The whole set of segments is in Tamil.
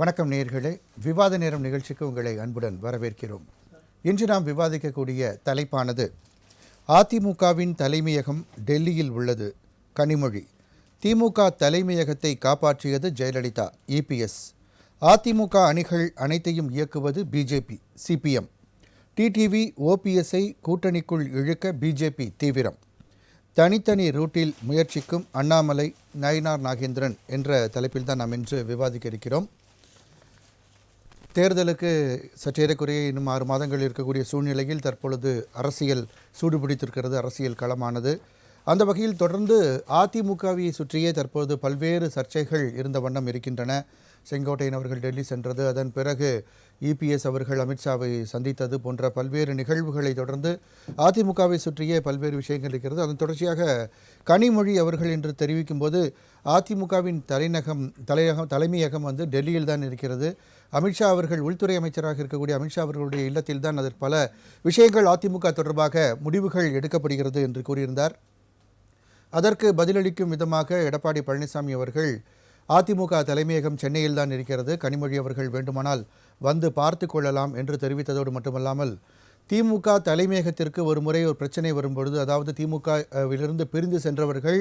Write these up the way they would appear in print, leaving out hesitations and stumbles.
வணக்கம் நேயர்களே, விவாத நேரம் நிகழ்ச்சிக்கு உங்களை அன்புடன் வரவேற்கிறோம். இன்று நாம் விவாதிக்கக்கூடிய தலைப்பானது அதிமுகவின் தலைமையகம் டெல்லியில் உள்ளது. கனிமொழி, திமுக தலைமையகத்தை காப்பாற்றியது ஜெயலலிதா, இபிஎஸ். அதிமுக அணிகள் அனைத்தையும் இயக்குவது பிஜேபி, சிபிஎம். டிடிவி ஓபிஎஸ்ஐ கூட்டணிக்குள் இழுக்க பிஜேபி தீவிரம். தனித்தனி ரூட்டில் முயற்சிக்கும் அண்ணாமலை, நயினார் நாகேந்திரன் என்ற தலைப்பில் தான் நாம் இன்று விவாதிக்க இருக்கிறோம். தேர்தலுக்கு சற்றேறக்குறைய இன்னும் 6 மாதங்கள் இருக்கக்கூடிய சூழ்நிலையில் தற்பொழுது அரசியல் சூடுபிடித்திருக்கிறது, அரசியல் களமானது. அந்த வகையில் தொடர்ந்து அதிமுகவை சுற்றியே தற்போது பல்வேறு சர்ச்சைகள் இருந்த வண்ணம் இருக்கின்றன. செங்கோட்டையன் அவர்கள் டெல்லி சென்றது, அதன் பிறகு இபிஎஸ் அவர்கள் அமித்ஷாவை சந்தித்தது போன்ற பல்வேறு நிகழ்வுகளை தொடர்ந்து அதிமுகவை சுற்றியே பல்வேறு விஷயங்கள் இருக்கிறது. அதன் தொடர்ச்சியாக கனிமொழி அவர்கள் என்று தெரிவிக்கும் போது அதிமுகவின் தலைமையகம் டெல்லியில் தான் இருக்கிறது. அமித்ஷா அவர்கள் உள்துறை அமைச்சராக இருக்கக்கூடிய அமித்ஷா அவர்களுடைய இல்லத்தில் தான் அதற்கு பல விஷயங்கள் அதிமுக தொடர்பாக முடிவுகள் எடுக்கப்படுகிறது என்று கூறியிருந்தார். அதற்கு பதிலளிக்கும் விதமாக எடப்பாடி பழனிசாமி அவர்கள் அதிமுக தலைமையகம் சென்னையில் தான் இருக்கிறது, கனிமொழி அவர்கள் வேண்டுமானால் வந்து பார்த்து கொள்ளலாம் என்று தெரிவித்ததோடு மட்டுமல்லாமல், திமுக தலைமையகத்திற்கு ஒரு முறை ஒரு பிரச்சனை வரும்பொழுது, அதாவது திமுகவிலிருந்து பிரிந்து சென்றவர்கள்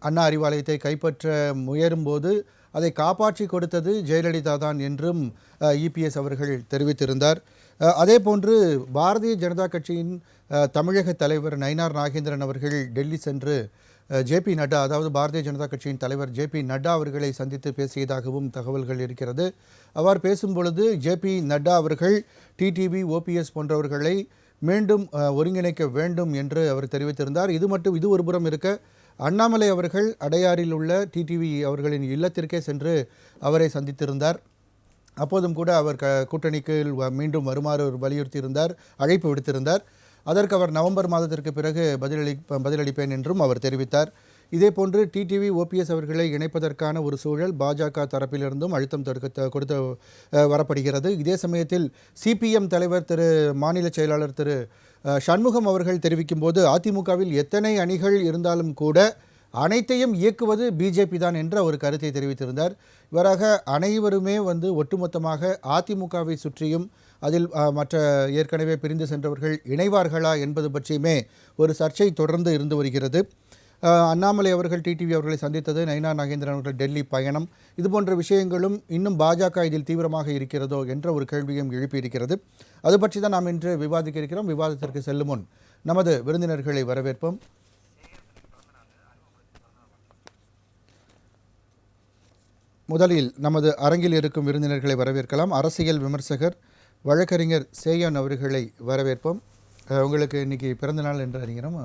அண்ணா அறிவாலயத்தை கைப்பற்ற முயலும்போது அதை காப்பாற்றி கொடுத்தது ஜெயலலிதா தான் என்றும் இபிஎஸ் அவர்கள் தெரிவித்திருந்தார். அதே போன்று பாரதிய ஜனதா கட்சியின் தமிழக தலைவர் நயினார் நாகேந்திரன் அவர்கள் டெல்லி சென்று ஜேபி நட்டா, அதாவது பாரதிய ஜனதா கட்சியின் தலைவர் ஜேபி நட்டா அவர்களை சந்தித்து பேசியதாகவும் தகவல்கள் இருக்கிறது. அவர் பேசும்பொழுது ஜேபி நட்டா அவர்கள் டிடிவி ஓபிஎஸ் போன்றவர்களை மீண்டும் ஒருங்கிணைக்க வேண்டும் என்று அவர் தெரிவித்திருந்தார். இது ஒரு புறம் இருக்க, அண்ணாமலை அவர்கள் அடையாறில் உள்ள டிடிவி அவர்களின் இல்லத்திற்கே சென்று அவரை சந்தித்திருந்தார். அப்போதும் கூட அவர் கூட்டணிக்கு மீண்டும் வருமாறு வலியுறுத்தியிருந்தார், அழைப்பு விடுத்திருந்தார். அதற்கு அவர் நவம்பர் மாதத்திற்கு பிறகு பதிலளிப்பேன் என்றும் அவர் தெரிவித்தார். இதேபோன்று டிடிவி ஓபிஎஸ் அவர்களை இணைப்பதற்கான ஒரு சூழல் பாஜக தரப்பிலிருந்தும் அழுத்தம் கொடுத்து வரப்படுகிறது. இதே சமயத்தில் சிபிஎம் தலைவர் மாநில செயலாளர் திரு சண்முகம் அவர்கள் தெரிவிக்கும் போது அதிமுகவில் எத்தனை அணிகள் இருந்தாலும் கூட அனைத்தையும் இயக்குவது பிஜேபி தான் என்ற ஒரு கருத்தை தெரிவித்திருந்தார். இவராக அனைவருமே ஒட்டுமொத்தமாக அதிமுகவை சுற்றியும் அதில் மற்ற ஏற்கனவே பிரிந்து சென்றவர்கள் இணைவார்களா என்பது பற்றியுமே ஒரு சர்ச்சை தொடர்ந்து இருந்து வருகிறது. அண்ணாமலை அவர்கள் டிடிவி அவர்களை சந்தித்தது, நயினார் நாகேந்திரன் அவர்கள் டெல்லி பயணம், இதுபோன்ற விஷயங்களும் இன்னும் பாஜக இதில் தீவிரமாக இருக்கிறதோ என்ற ஒரு கேள்வியும் எழுப்பியிருக்கிறது. அது பற்றி தான் நாம் இன்று விவாதிக்க இருக்கிறோம். விவாதத்திற்கு செல்லும் முன் நமது விருந்தினர்களை வரவேற்போம். முதலில் நமது அரங்கில் இருக்கும் விருந்தினர்களை வரவேற்கலாம். அரசியல் விமர்சகர் வழக்கறிஞர் சேயன் அவர்களை வரவேற்போம். உங்களுக்கு இன்னைக்கு பிறந்த நாள் என்று அறிகிறோம்.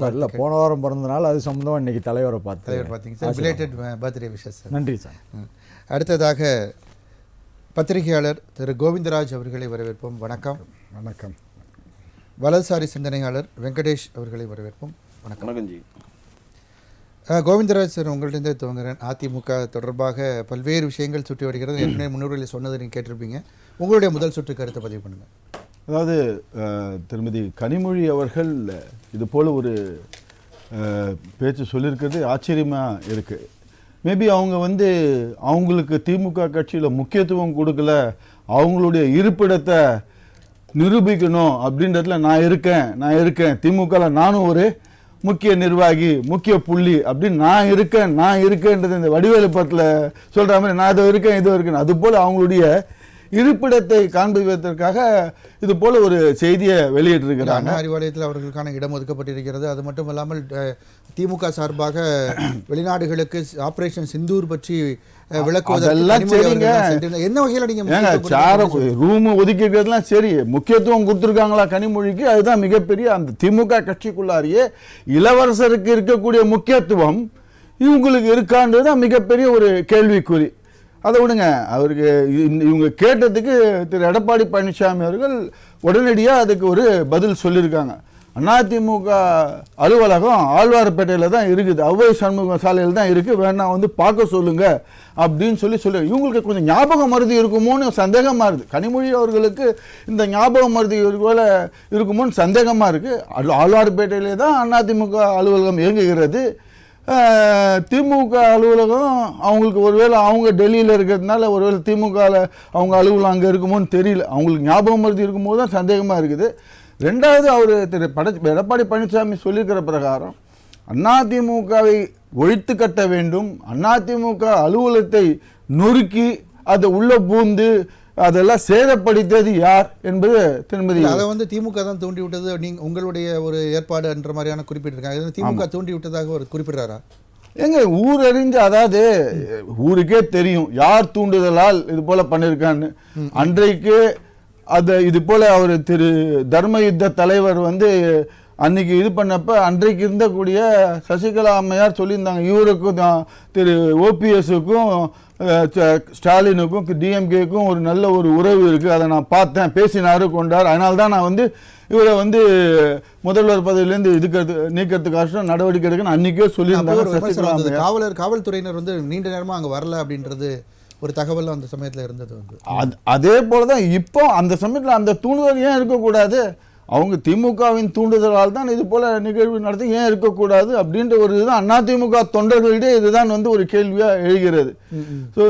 இல்லை, போன வாரம் பிறந்த நாள், அது சம்பந்தமாக இன்னைக்கு தலைவர் பார்த்தீங்க sir. Belated birthday wishes sir. நன்றி சார். அடுத்ததாக பத்திரிகையாளர் திரு கோவிந்தராஜ் அவர்களை வரவேற்போம். வணக்கம். வணக்கம். வலதுசாரி சிந்தனையாளர் வெங்கடேஷ் அவர்களை வரவேற்போம். வணக்கம். கோவிந்தராஜ் சார், உங்கள்கிட்ட துவங்குறேன். அதிமுக தொடர்பாக பல்வேறு விஷயங்கள் சுற்றி வருகிறது. ஏற்கனவே முன்னுரையில் சொன்னதை நீங்கள் கேட்டிருப்பீங்க. உங்களுடைய முதல் சுற்று கருத்தை பதிவு பண்ணுங்கள். அதாவது திருமதி கனிமொழி அவர்கள் இது போல் ஒரு பேச்சு சொல்லியிருக்கிறது ஆச்சரியமாக இருக்குது. மேபி அவங்க அவங்களுக்கு திமுக கட்சியில் முக்கியத்துவம் கொடுக்கல, அவங்களுடைய இருப்பிடத்தை நிரூபிக்கணும் அப்படின்றதுல நான் இருக்கேன் திமுகவில் நானும் ஒரு முக்கிய நிர்வாகி, முக்கிய புள்ளி அப்படின்னு நான் இருக்கேன்றது இந்த வடிவேலு படத்தில் சொல்கிற மாதிரி நான் இதோ இருக்கேன். அதுபோல் அவங்களுடைய இருப்பிடத்தை காண்பிப்பதற்காக இது போல ஒரு செய்தியை வெளியிட்டிருக்கிறாங்க. அண்ணா அறிவாலயத்தில் அவர்களுக்கான இடம் ஒதுக்கப்பட்டிருக்கிறது. அது மட்டும் இல்லாமல் திமுக சார்பாக வெளிநாடுகளுக்கு ஆபரேஷன் சிந்தூர் பற்றி விளக்குவதெல்லாம் சரிங்க. என்ன வகையில் நீங்க ரூம் ஒதுக்கிக்கிறதுலாம் சரி, முக்கியத்துவம் கொடுத்துருக்காங்களா கனிமொழிக்கு? அதுதான் மிகப்பெரிய அந்த திமுக கட்சிக்குள்ளாரியே இளவரசருக்கு இருக்கக்கூடிய முக்கியத்துவம் இவங்களுக்கு இருக்கான்றதுதான் மிகப்பெரிய ஒரு கேள்விக்குறி. அதை விடுங்க, அவருக்கு இவங்க கேட்டதுக்கு திரு எடப்பாடி பழனிசாமி அவர்கள் உடனடியாக அதுக்கு ஒரு பதில் சொல்லியிருக்காங்க. அதிமுக அலுவலகம் ஆழ்வார்பேட்டையில் தான் இருக்குது, ஔவை சண்முக சாலையில் தான் இருக்குது, வேணா பார்க்க சொல்லுங்க அப்படின்னு சொல்லி இவங்களுக்கு கொஞ்சம் ஞாபக மருதி இருக்குமோன்னு சந்தேகமாக இருக்குது. கனிமொழி அவர்களுக்கு இந்த ஞாபக மருதி இருக்குமோன்னு சந்தேகமாக இருக்குது. ஆழ்வார்பேட்டையிலே தான் அதிமுக அலுவலகம் இயங்குகிறது. திமுக அலுவலகம் அவங்களுக்கு ஒருவேளை அவங்க டெல்லியில் இருக்கிறதுனால ஒருவேளை திமுகவில் அவங்க அலுவலகம் அங்கே இருக்குமோன்னு தெரியல. அவங்களுக்கு ஞாபகம் மருதி இருக்கும்போது தான் சந்தேகமாக இருக்குது. ரெண்டாவது அவர் திரு எடப்பாடி பழனிசாமி சொல்லியிருக்கிற பிரகாரம் அதிமுகவை ஒழித்து கட்ட வேண்டும், அதிமுக அலுவலகத்தை நொறுக்கி அதை உள்ளே பூந்து அதெல்லாம் சேதப்படுத்தியது யார் என்பது திருமதி அதை திமுக தான் தூண்டி விட்டது, நீங்க உங்களுடைய ஒரு ஏற்பாடு என்ற மாதிரியான குறிப்பிட்டிருக்காங்க. திமுக தூண்டி விட்டதாக ஒரு குறிப்பிடுறாரா? எங்க ஊரறிஞ்சு, அதாவது ஊருக்கே தெரியும் யார் தூண்டுதலால் இது போல பண்ணியிருக்கான்னு. அன்றைக்கு இது போல அவர் திரு தர்ம யுத்த தலைவர் அன்னைக்கு இது பண்ணப்ப அன்றைக்கு இருந்தக்கூடிய சசிகலா அம்மையார் சொல்லியிருந்தாங்க, இவருக்கும் திரு ஓபிஎஸ்ஸுக்கும் ஸ்டாலினுக்கும் டிஎம்கேக்கும் ஒரு நல்ல ஒரு உறவு இருக்குது, அதை நான் பார்த்தேன், பேசினாரு கொண்டார், அதனால தான் நான் இவரை முதல்வர் பதவியிலேருந்து நீக்கிறதுக்காக நடவடிக்கை எடுக்கணும் அன்றைக்கே சொல்லியிருந்தாங்க. காவல்துறையினர் நீண்ட நேரமாக அங்கே வரல அப்படின்றது ஒரு தகவல் அந்த சமயத்தில் இருந்தது. அதே போல தான் இப்போ அந்த சமயத்தில் அந்த தூண்டுதல் ஏன் இருக்கக்கூடாது? அவங்க திமுகவின் தூண்டுதலால் தான் இது போல நிகழ்வு நடத்தி ஏன் இருக்கக்கூடாது அப்படின்ற ஒரு இதுதான் அதிமுக தொண்டர்களிடையே இதுதான் ஒரு கேள்வியாக எழுகிறது. ஸோ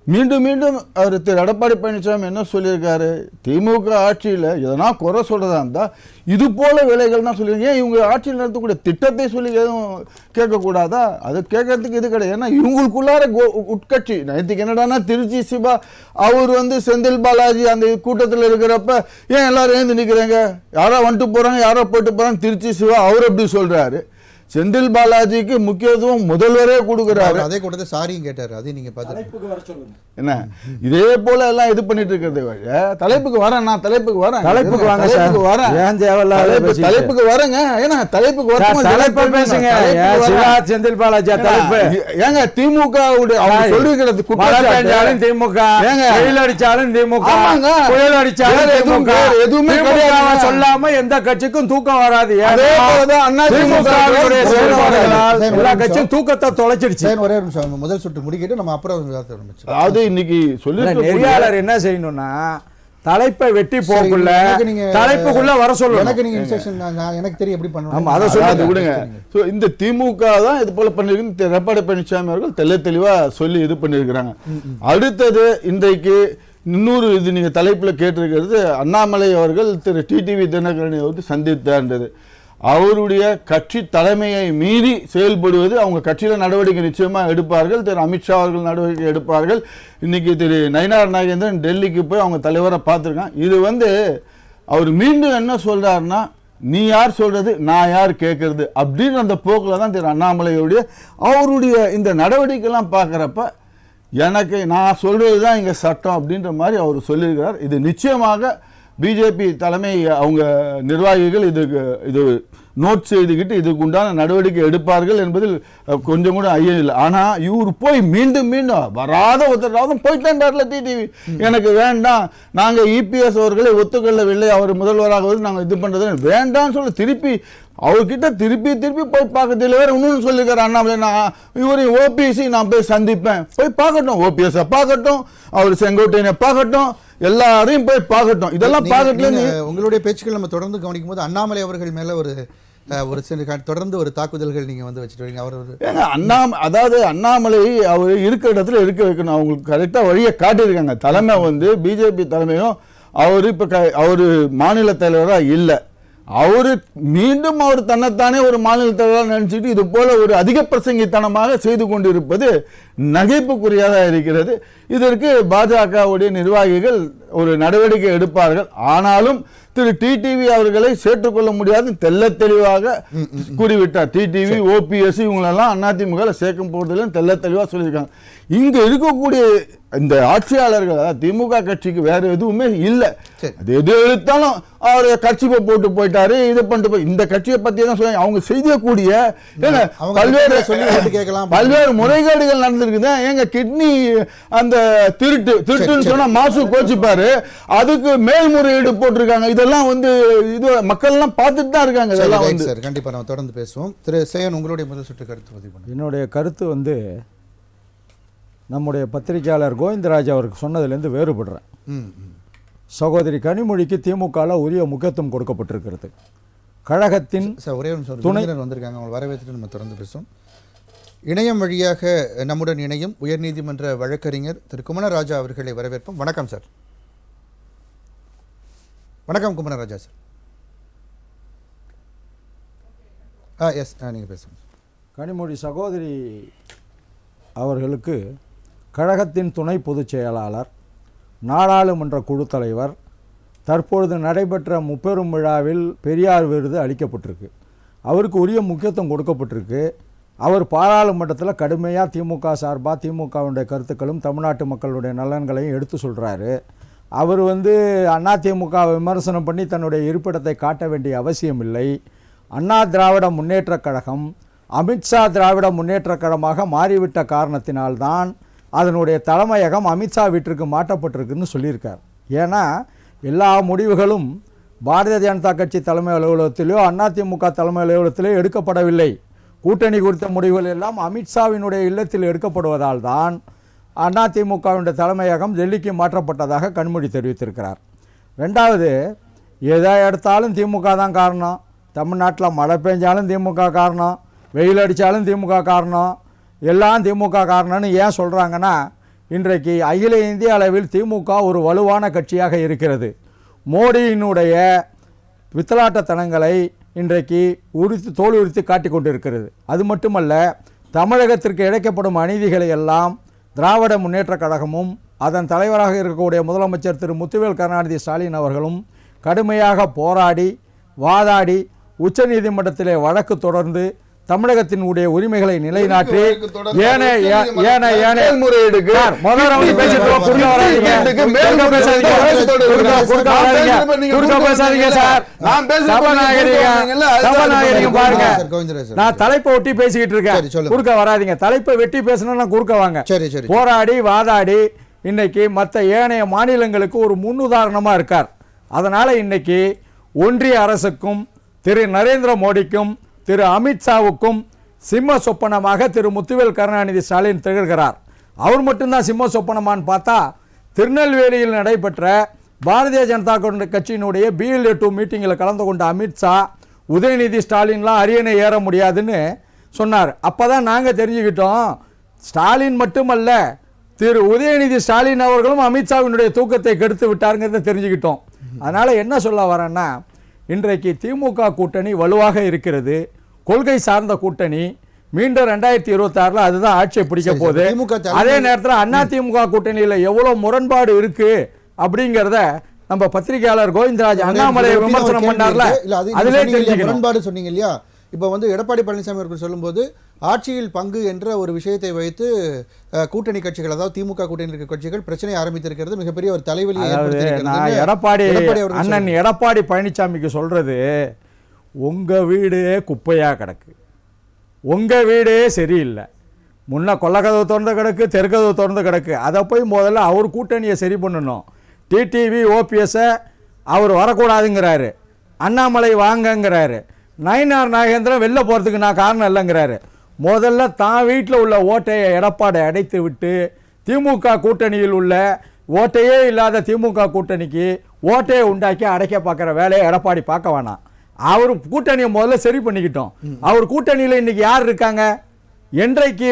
மீண்டும் மீண்டும் அவர் திரு எடப்பாடி பழனிசாமி என்ன சொல்லியிருக்காரு, திமுக ஆட்சியில் எதனா குறை சொல்கிறதா இருந்தால் இது போல வேலைகள் தான் சொல்லியிருக்கேன், ஏன் இவங்க ஆட்சியில் நடத்தக்கூடிய திட்டத்தை சொல்லி எதுவும் கேட்கக்கூடாதா? அது கேட்கறதுக்கு இது கிடையாது. ஏன்னா இவங்களுக்குள்ளார உட்கட்சி நேற்றுக்கு என்னடானா திருச்சி சிவா அவர் செந்தில் பாலாஜி அந்த கூட்டத்தில் இருக்கிறப்ப ஏன் எல்லாரும் எழுந்து நிற்கிறாங்க, யாரோ வந்துட்டு போகிறாங்க யாரோ போயிட்டு போகிறாங்க, திருச்சி சிவா அவர் எப்படி சொல்கிறாரு, செந்தில் பாலாஜிக்கு முக்கியத்துவம் முதல்வரே கொடுக்குறாரு. அதே கூட்டத்தை சாரியும் கேட்டாரு, அதே நீங்க பார்த்து என்ன இதே போல எல்லாம் இது பண்ணிட்டு இருக்கிறது. தலைப்புக்கு வரேன், நான் தலைப்புக்கு வரேன், தலைப்புக்கு வாங்க, தலைப்புக்கு வரேங்க. ஏன்னா தலைப்புக்கு தலைப்பு பேசுங்க. செந்தில் பாலாஜி தலைப்பு ஏங்க திமுக சொல்லிருக்கிறது திமுக அடிச்சாலும் திமுக புயல் அடிச்சாலும் திமுக எதுவுமே சொல்லாம எந்த கட்சிக்கும் தூக்கம் வராது. எல்லா கட்சியும் தூக்கத்தை தொலைச்சிடுச்சு. ஒரே நிமிஷம் முதல் சுற்று முடிக்கிட்டு நம்ம அப்புறம் அதாவது இன்னைக்கு சொல்லி நெறியாளர் என்ன செய்யணும்னா தலைப்பை வெட்டி போக்குள்ள தலைப்புக்குள்ள வர சொல்லணும். எனக்கு நீங்க இன்ஸ்ட்ரக்ஷன் எனக்கு தெரியும் எப்படி பண்ணணும். ஆமா அதை சொல்லி விடுங்க. சோ இந்த திமுக தான் இது போல பண்ணிருக்கு, எடப்பாடி பழனிசாமி அவர்கள் தெளிவா சொல்லி இது பண்ணிருக்கிறாங்க. அடுத்தது இன்றைக்கு இன்னொரு இது நீங்க தலைப்புல கேட்டிருக்கிறது, அண்ணாமலை அவர்கள் திரு டிடிவி தினகரனை சந்தித்தார்ன்றது. அவருடைய கட்சி தலைமையை மீறி செயல்படுவது, அவங்க கட்சியில் நடவடிக்கை நிச்சயமாக எடுப்பார்கள். திரு அமித்ஷா அவர்கள் நடவடிக்கை எடுப்பார்கள். இன்னைக்கு திரு நயினார் நாகேந்திரன் டெல்லிக்கு போய் அவங்க தலைவரை பார்த்துருக்கான். இது அவர் மீண்டும் என்ன சொல்றாருன்னா, நீ யார் சொல்றது நான் யார் கேட்கறது அப்படின்னு அந்த போக்கில் தான் திரு அண்ணாமலையுடைய அவருடைய இந்த நடவடிக்கைலாம் பார்க்குறப்ப எனக்கு நான் சொல்றது தான் இங்கே சட்டம் அப்படின்ற மாதிரி அவர் சொல்லியிருக்கிறார். இது நிச்சயமாக பிஜேபி தலைமை அவங்க நிர்வாகிகள் இது நோட் செய்துக்கிட்டு இதுக்கு உண்டான நடவடிக்கை எடுப்பார்கள் என்பதில் கொஞ்சம் கூட ஐயம் இல்லை. ஆனால் இவர் போய் மீண்டும் வராத ஒருத்தர் போயிட்டார்ல டிடிவி, எனக்கு வேண்டாம், நாங்கள் இபிஎஸ் அவர்களை ஒத்துக்கொள்ளவில்லை, அவர் முதல்வராக நாங்கள் இது பண்ணுறது வேண்டாம்னு சொல்லி திருப்பி அவர்கிட்ட திருப்பி போய் பார்க்கறதுல வேற இன்னொன்று சொல்லியிருக்காரு அண்ணாமலை, நான் இவரையும் ஓபிஎஸ்சி நான் போய் சந்திப்பேன், போய் பார்க்கட்டும், ஓபிஎஸ்ஸை பார்க்கட்டும், அவர் செங்கோட்டையனை பார்க்கட்டும், எல்லாரையும் போய் பார்க்கட்டும். இதெல்லாம் பார்க்கல. உங்களுடைய பேச்சுக்கள் நம்ம தொடர்ந்து கவனிக்கும் போது அண்ணாமலை அவர்கள் மேல ஒரு தொடர்ந்து ஒரு தாக்குதல்கள் நீங்க வச்சுட்டு வரீங்க. அவர் அதாவது அண்ணாமலை அவர் இருக்கிற இடத்துல இருக்க வைக்கணும், அவங்களுக்கு கரெக்டா வழியை காட்டியிருக்காங்க. தலைமை பிஜேபி தலைமையும் அவர் இப்ப அவரு மாநில தலைவராக இல்லை, அவரு மீண்டும் அவர் தன்னைத்தானே ஒரு மாநில தலைவராக நினைச்சிட்டு இது போல ஒரு அதிக பிரசங்கித்தனமாக செய்து கொண்டிருப்பது நகைப்புக்குரியதாக இருக்கிறது. இதற்கு பாஜகவுடைய நிர்வாகிகள் ஒரு நடவடிக்கை எடுப்பார்கள். ஆனாலும் திரு டிடிவி அவர்களை சேர்த்துக்கொள்ள முடியாது தெளிவாக கூறிவிட்டார். டிடிவி ஓபிஎஸ் இவங்களெல்லாம் அதிமுக சேர்க்கும் போறதில்லை தெளிவாக சொல்லியிருக்காங்க. இங்க இருக்கக்கூடிய இந்த ஆட்சியாளர்கள் திமுக கட்சிக்கு வேற எதுவுமே இல்லை, எது எடுத்தாலும் அவர் கட்சியை போட்டு போயிட்டாரு, இது பண்ணிட்டு போய் இந்த கட்சியை பத்தி தான் சொல்லி அவங்க செய்யக்கூடிய பல்வேறு முறைகேடுகள் நடந்திருக்குது. எங்க கிட்னி அந்த திருட்டுன்னு சொன்னா மாசு கோச்சிப்பாரு, அதுக்கு மேல்முறையீடு போட்டிருக்காங்க. இதெல்லாம் இது மக்கள் எல்லாம் பார்த்துட்டு தான் இருக்காங்க. இதெல்லாம் கண்டிப்பா நம்ம தொடர்ந்து பேசுவோம். திரு சேயன், உங்களுடைய முதல் சுற்று கருத்து பதிவு பண்ணுங்க. என்னுடைய கருத்து நம்முடைய பத்திரிகையாளர் கோவிந்தராஜ் அவருக்கு சொன்னதுலேருந்து வேறுபடுறேன். சகோதரி கனிமொழிக்கு திமுகவில் உரிய முக்கியத்துவம் கொடுக்கப்பட்டிருக்கிறது. கழகத்தின் ஒரே துணை வந்திருக்காங்க, அவங்க வரவேற்று நம்ம தொடர்ந்து பேசுவோம். இணையம் வழியாக நம்முடன் இணையும் உயர்நீதிமன்ற வழக்கறிஞர் திரு குமணராஜா அவர்களை வரவேற்போம். வணக்கம் சார். வணக்கம் குமணராஜா சார். எஸ், நீங்கள் பேசுங்க. கனிமொழி சகோதரி அவர்களுக்கு கழகத்தின் துணை பொதுச் செயலாளர், நாடாளுமன்ற குழு தலைவர், தற்பொழுது நடைபெற்ற முப்பெரும் விழாவில் பெரியார் விருது அளிக்கப்பட்டிருக்கு. அவருக்கு உரிய முக்கியத்துவம் கொடுக்கப்பட்டிருக்கு. அவர் பாராளுமன்றத்தில் கடுமையாக திமுக சார்பாக திமுகவுடைய கருத்துக்களும் தமிழ்நாட்டு மக்களுடைய நலன்களையும் எடுத்து சொல்கிறாரு. அவர் அதிமுக விமர்சனம் பண்ணி தன்னுடைய இருப்பிடத்தை காட்ட வேண்டிய அவசியம் இல்லை. அண்ணா திராவிட முன்னேற்றக் கழகம் அமித்ஷா திராவிட முன்னேற்றக் கழகமாக மாறிவிட்ட காரணத்தினால்தான் அதனுடைய தலைமையகம் அமித்ஷா வீட்டிற்கு மாற்றப்பட்டிருக்குன்னு சொல்லியிருக்கார். ஏன்னா எல்லா முடிவுகளும் பாரதிய ஜனதா கட்சி தலைமை அலுவலகத்திலோ அதிமுக தலைமை அலுவலகத்திலோ எடுக்கப்படவில்லை. கூட்டணி குறித்த முடிவுகள் எல்லாம் அமித்ஷாவினுடைய இல்லத்தில் எடுக்கப்படுவதால் தான் அதிமுகவினுடைய தலைமையகம் டெல்லிக்கு மாற்றப்பட்டதாக கனிமொழி தெரிவித்திருக்கிறார். ரெண்டாவது, எதை எடுத்தாலும் திமுக தான் காரணம். தமிழ்நாட்டில் மழை பெஞ்சாலும் திமுக காரணம், வெயில் அடித்தாலும் திமுக காரணம், எல்லாம் திமுக காரணம்னு ஏன் சொல்கிறாங்கன்னா, இன்றைக்கு அகில இந்திய அளவில் திமுக ஒரு வலுவான கட்சியாக இருக்கிறது. மோடியினுடைய வித்தலாட்டத்தனங்களை இன்றைக்கு தோல் உரித்து காட்டி கொண்டிருக்கிறது. அது மட்டுமல்ல, தமிழகத்திற்கு இழைக்கப்படும் அநீதிகளை எல்லாம் திராவிட முன்னேற்றக் கழகமும் அதன் தலைவராக இருக்கக்கூடிய முதலமைச்சர் திரு முத்துவேல் கருணாநிதி ஸ்டாலின் அவர்களும் கடுமையாக போராடி வாதாடி உச்சநீதிமன்றத்திலே வழக்கு தொடர்ந்து தமிழகத்தினுடைய உரிமைகளை நிலைநாட்டி நான் தலைப்பை ஒட்டி பேசிக்கிட்டு இருக்கேன், குறுக்க வராதிங்க. தலைப்பை வெட்டி பேசணும்னா குறுக்க வாங்க. போராடி வாதாடி இன்னைக்கு மற்ற ஏனைய மாநிலங்களுக்கு ஒரு முன்னுதாரணமா இருக்கார். அதனால இன்னைக்கு ஒன்றிய அரசுக்கும் திரு நரேந்திர மோடிக்கும் திரு அமித்ஷாவுக்கும் சிம்ம சொப்பனமாக திரு முத்துவேல் கருணாநிதி ஸ்டாலின் திகழ்கிறார். அவர் மட்டும்தான் சிம்ம சொப்பனமான்னு பார்த்தா, திருநெல்வேலியில் நடைபெற்ற பாரதிய ஜனதா கட்சியினுடைய BLA2 மீட்டிங்கில் கலந்து கொண்ட அமித்ஷா உதயநிதி ஸ்டாலின்லாம் அரியணை ஏற முடியாதுன்னு சொன்னார். அப்போ தான் நாங்கள் தெரிஞ்சுக்கிட்டோம், ஸ்டாலின் மட்டுமல்ல திரு உதயநிதி ஸ்டாலின் அவர்களும் அமித்ஷாவினுடைய தூக்கத்தை கெடுத்து விட்டாருங்கிறத தெரிஞ்சுக்கிட்டோம். அதனால் என்ன சொல்ல வரேன்னா, இன்றைக்கு திமுக கூட்டணி வலுவாக இருக்கிறது. கொள்கை சார்ந்த கூட்டணி. மீண்டும் 2026 அதுதான் ஆட்சியை பிடிக்க போகுது. அதே நேரத்தில் அதிமுக கூட்டணியில் எவ்வளவு முரண்பாடு இருக்கு அப்படிங்கிறத நம்ம பத்திரிகையாளர் கோவிந்தராஜ் அண்ணாமலை விமர்சனம் பண்ணார்ல, அதிலே முரண்பாடு சொன்னீங்க இல்லையா. இப்போ எடப்பாடி பழனிசாமி அவர்கள் சொல்லும்போது ஆட்சியில் பங்கு என்ற ஒரு விஷயத்தை வைத்து கூட்டணி கட்சிகள், அதாவது திமுக கூட்டணி இருக்க கட்சிகள் பிரச்சனை ஆரம்பித்திருக்கிறது, மிகப்பெரிய ஒரு தலைவலி. அண்ணன் எடப்பாடி பழனிசாமிக்கு சொல்றது, உங்க வீடு குப்பையா கிடக்கு, உங்க வீடே சரியில்லை, முன்ன கொல்லக்கதவு திறந்து கிடக்கு, தெற்கதவு திறந்து கிடக்கு, அதை போய் முதல்ல அவர் கூட்டணியை சரி பண்ணணும். டிடிவி OPS அவர் வரக்கூடாதுங்கிறாரு, அண்ணாமலை வாங்கங்கிறாரு, நயினார் நாகேந்திரன் வெளில போகிறதுக்கு நான் காரணம் இல்லைங்கிறாரு. முதல்ல தான் வீட்டில் உள்ள ஓட்டையை எடப்பாடி அடைத்து விட்டு திமுக கூட்டணியில் உள்ள ஓட்டையே இல்லாத திமுக கூட்டணிக்கு ஓட்டையை உண்டாக்கி அடைக்க பார்க்குற வேலையை எடப்பாடி பார்க்க வேணாம். அவர் கூட்டணியை முதல்ல சரி பண்ணிக்கிட்டோம். அவர் கூட்டணியில் இன்றைக்கி யார் இருக்காங்க? என்றைக்கு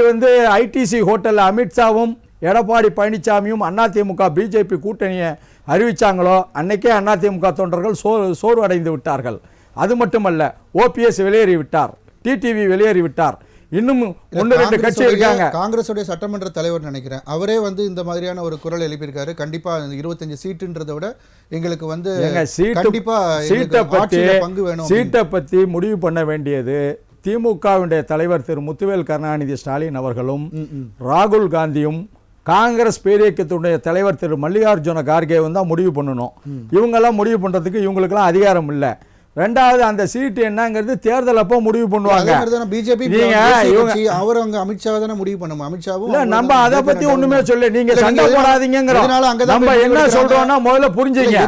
ITC ஹோட்டலில் அமித்ஷாவும் எடப்பாடி பழனிசாமியும் அதிமுக BJP கூட்டணியை அறிவித்தாங்களோ அன்னைக்கே அதிமுக தொண்டர்கள் சோர்வு அடைந்து விட்டார்கள். அது மட்டுமல்ல, OPS வெளியேறிவிட்டார், டிடிவி வெளியேறிவிட்டார், இன்னும் 1-2 கட்சி இருக்காங்க. காங்கிரஸுடைய சட்டமன்ற தலைவர் நினைக்கிறேன், அவரே இந்த மாதிரியான ஒரு குரல் எழுப்பியிருக்காரு. கண்டிப்பா 25 சீட்டுன்றதை விட எங்களுக்கு சீட்டை பத்தி முடிவு பண்ண வேண்டியது திமுகவுடைய தலைவர் திரு முத்துவேல் கருணாநிதி ஸ்டாலின் அவர்களும் ராகுல் காந்தியும் காங்கிரஸ் பேரியக்கத்துடைய தலைவர் திரு மல்லிகார்ஜுன கார்கேவும் தான் முடிவு பண்ணணும். இவங்கெல்லாம் முடிவு பண்றதுக்கு இவங்களுக்கெல்லாம் அதிகாரம் இல்லை. ரெண்டாவது, அந்த சீட்டு என்னங்கிறது தேர்தல் அப்போ முடிவு பண்ணுவாங்க. அமித்ஷா தானே முடிவு பண்ணும். அமித்ஷாவும் நம்ம அதை பத்தி ஒண்ணுமே சொல்ல, நீங்க சண்டை போடாதீங்கிறோம். நம்ம என்ன சொல்றோம்னா முதல்ல புரிஞ்சுங்க.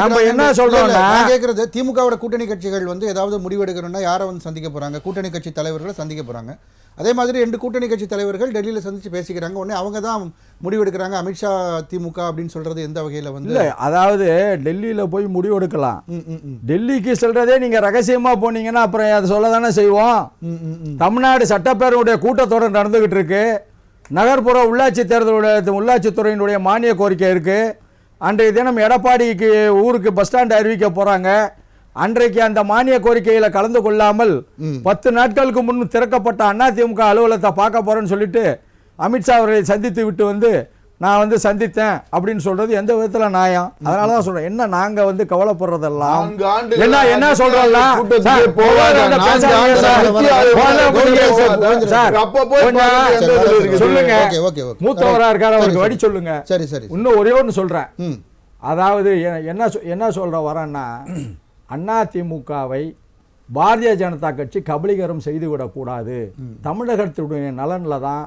நம்ம என்ன சொல்றோம்னா, கேக்குறது திமுகவோட கூட்டணி கட்சிகள் ஏதாவது முடிவெடுக்கணும்னா யாரை சந்திக்க போறாங்க? கூட்டணி கட்சி தலைவர்களை சந்திக்க போறாங்க. அதே மாதிரி 2 கூட்டணி கட்சி தலைவர்கள் டெல்லியில் சந்தித்து பேசிக்கிறாங்க. உடனே அவங்க தான் முடிவெடுக்கிறாங்க. அமித்ஷா திமுக அப்படின்னு சொல்றது எந்த வகையில் வந்து இல்லை, அதாவது டெல்லியில் போய் முடிவெடுக்கலாம். டெல்லிக்கு சொல்றதே நீங்கள் ரகசியமாக போனீங்கன்னா அப்புறம் அதை சொல்ல தானே செய்வோம். தமிழ்நாடு சட்டப்பேரவையுடைய கூட்டத்தொடர் நடந்துகிட்டு இருக்கு. நகர்ப்புற உள்ளாட்சி தேர்தலுடைய உள்ளாட்சித்துறையினுடைய மானிய கோரிக்கை இருக்கு. அன்றைய தினம் எடப்பாடிக்கு ஊருக்கு பஸ் ஸ்டாண்ட் அறிவிக்க போறாங்க. அன்றைக்கு அந்த மானிய கோரிக்கையில் கலந்து கொள்ளாமல் 10 நாட்களுக்கு முன் திறக்கப்பட்ட அதிமுக அலுவலகத்தை பார்க்க போறேன்னு சொல்லிட்டு அமித்ஷா அவர்களை சந்தித்து விட்டு வந்து நான் வந்து சந்தித்தேன் அப்படின்னு சொல்றது எந்த விதத்துல நியாயம்? அதனால தான் சொல்றேன், என்ன நாங்க வந்து கவலைப்படுறதெல்லாம் என்ன சொல்றோம்ல சொல்லுங்க. மூத்தவரா இருக்காரு, அவருக்கு வழி சொல்லுங்க. சரி சரி. இன்னும் ஒரே ஒன்று சொல்றேன். அதாவது என்ன சொல்ற வரேன்னா, அதிமுகவை பாரதிய ஜனதா கட்சி கபலீகரம் செய்துவிடக்கூடாது. தமிழகத்துடைய நலனில் தான்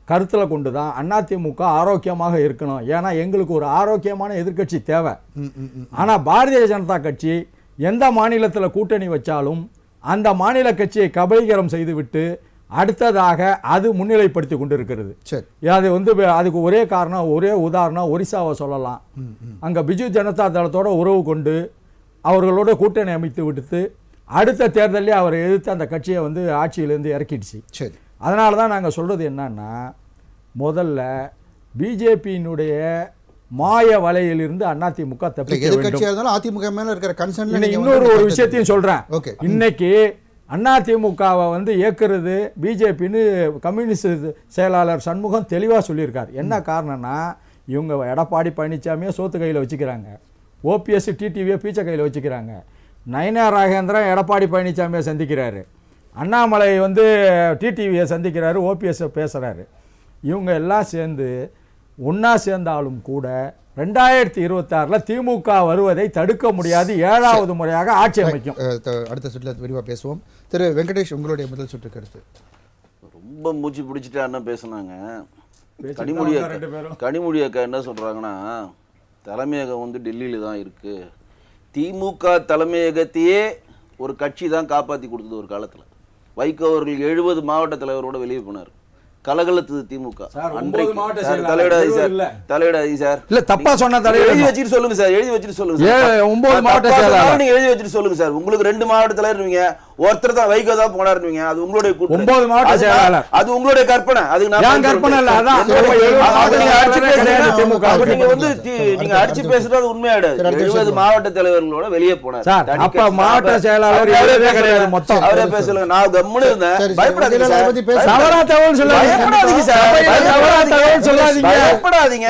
கருத்தில் கொண்டு தான் அதிமுக ஆரோக்கியமாக இருக்கணும். ஏன்னா எங்களுக்கு ஒரு ஆரோக்கியமான எதிர்க்கட்சி தேவை. ஆனால் பாரதிய ஜனதா கட்சி எந்த மாநிலத்தில் கூட்டணி வச்சாலும் அந்த மாநில கட்சியை கபலீகரம் செய்துவிட்டு அடுத்ததாக அது முன்னிலைப்படுத்தி கொண்டிருக்கிறது. அது வந்து அதுக்கு ஒரே காரணம், ஒரே உதாரணம் ஒரிசாவை சொல்லலாம். அங்கே பிஜு ஜனதா தளத்தோட உறவு கொண்டு அவர்களோட கூட்டணி அமைத்து விடுத்து அடுத்த தேர்தலே அவரை எதிர்த்து அந்த கட்சியை வந்து ஆட்சியிலேருந்து இறக்கிடுச்சு. சரி, அதனால தான் நாங்கள் சொல்கிறது என்னன்னா, முதல்ல பிஜேபியினுடைய மாய வலையிலிருந்து அதிமுக தப்பிக்க வேண்டும். அதிமுக மேல இருக்கிற கன்சர்ன் இன்னொரு ஒரு விஷயத்தையும் சொல்கிறேன். இன்னைக்கு அதிமுகவை வந்து இயக்குறது பிஜேபின்னு கம்யூனிஸ்ட் செயலாளர் சண்முகம் தெளிவாக சொல்லியிருக்கார். என்ன காரணம்னா, இவங்க எடப்பாடி பழனிசாமியை சோத்து கையில் வச்சுக்கிறாங்க, ஓபிஎஸ் டிடிவியை பீச்சை கையில் வச்சுக்கிறாங்க, நயனா ராகேந்திரன் எடப்பாடி பழனிசாமியை சந்திக்கிறாரு, அண்ணாமலை வந்து டிடிவியை சந்திக்கிறாரு, ஓபிஎஸ் பேசுகிறாரு. இவங்க எல்லாம் சேர்ந்து ஒன்றா சேர்ந்தாலும் கூட 2026 திமுக வருவதை தடுக்க முடியாது. 7வது முறையாக ஆட்சி அமைக்கும். அடுத்த சுற்றில் விரிவாக பேசுவோம். திரு வெங்கடேஷ், உங்களுடைய முதல் சுற்று கருத்து. ரொம்ப மூச்சு பிடிச்சிட்டு அண்ணன் பேசுனாங்க. கனிமொழி அக்கா என்ன சொல்கிறாங்கன்னா, தலைமையகம் வந்து டெல்லியில் தான் இருக்குது. திமுக தலைமையகத்தையே ஒரு கட்சி தான் காப்பாற்றி கொடுத்தது ஒரு காலத்தில். வைகோ அவர்கள் 70 மாவட்ட தலைவரோட வெளியே போனார். கலகலத்து திமுக. தலையிடாதீங்க சார், தலையிடாதீங்க சார். இல்ல தப்பா சொன்னா எழுதி வச்சுட்டு சொல்லுங்க சார், எழுதி வச்சுட்டு சொல்லுங்க சார். 9 மாவட்ட செயலாளர் நீங்க எழுதி வச்சுட்டு சொல்லுங்க சார். உங்களுக்கு 2 மாவட்ட தலைவர் இருவீங்க, ஒருத்தர் தான் வைகோ தான் போனாருவீங்க. அது உங்களுடைய 9 மாவட்ட செயலாளர், அது உங்களுடைய கற்பனை. அது நான் கற்பனை இல்ல. அதான் நீங்க வந்து நீங்க அடிச்சு பேசுறது உண்மையாயிடாது. 70 மாவட்ட தலைவர்களோட வெளியே போனார். அப்ப மாவட்ட செயலாளர் கிடையாது மொத்தம். அவரே பேசல, நான் கம்முன்னு இருந்தேன். பயப்படாதீங்க சார், தவறா தகவல் சொல்லாதீங்க. பயப்படாதீங்க சார், பயப்படாதீங்க.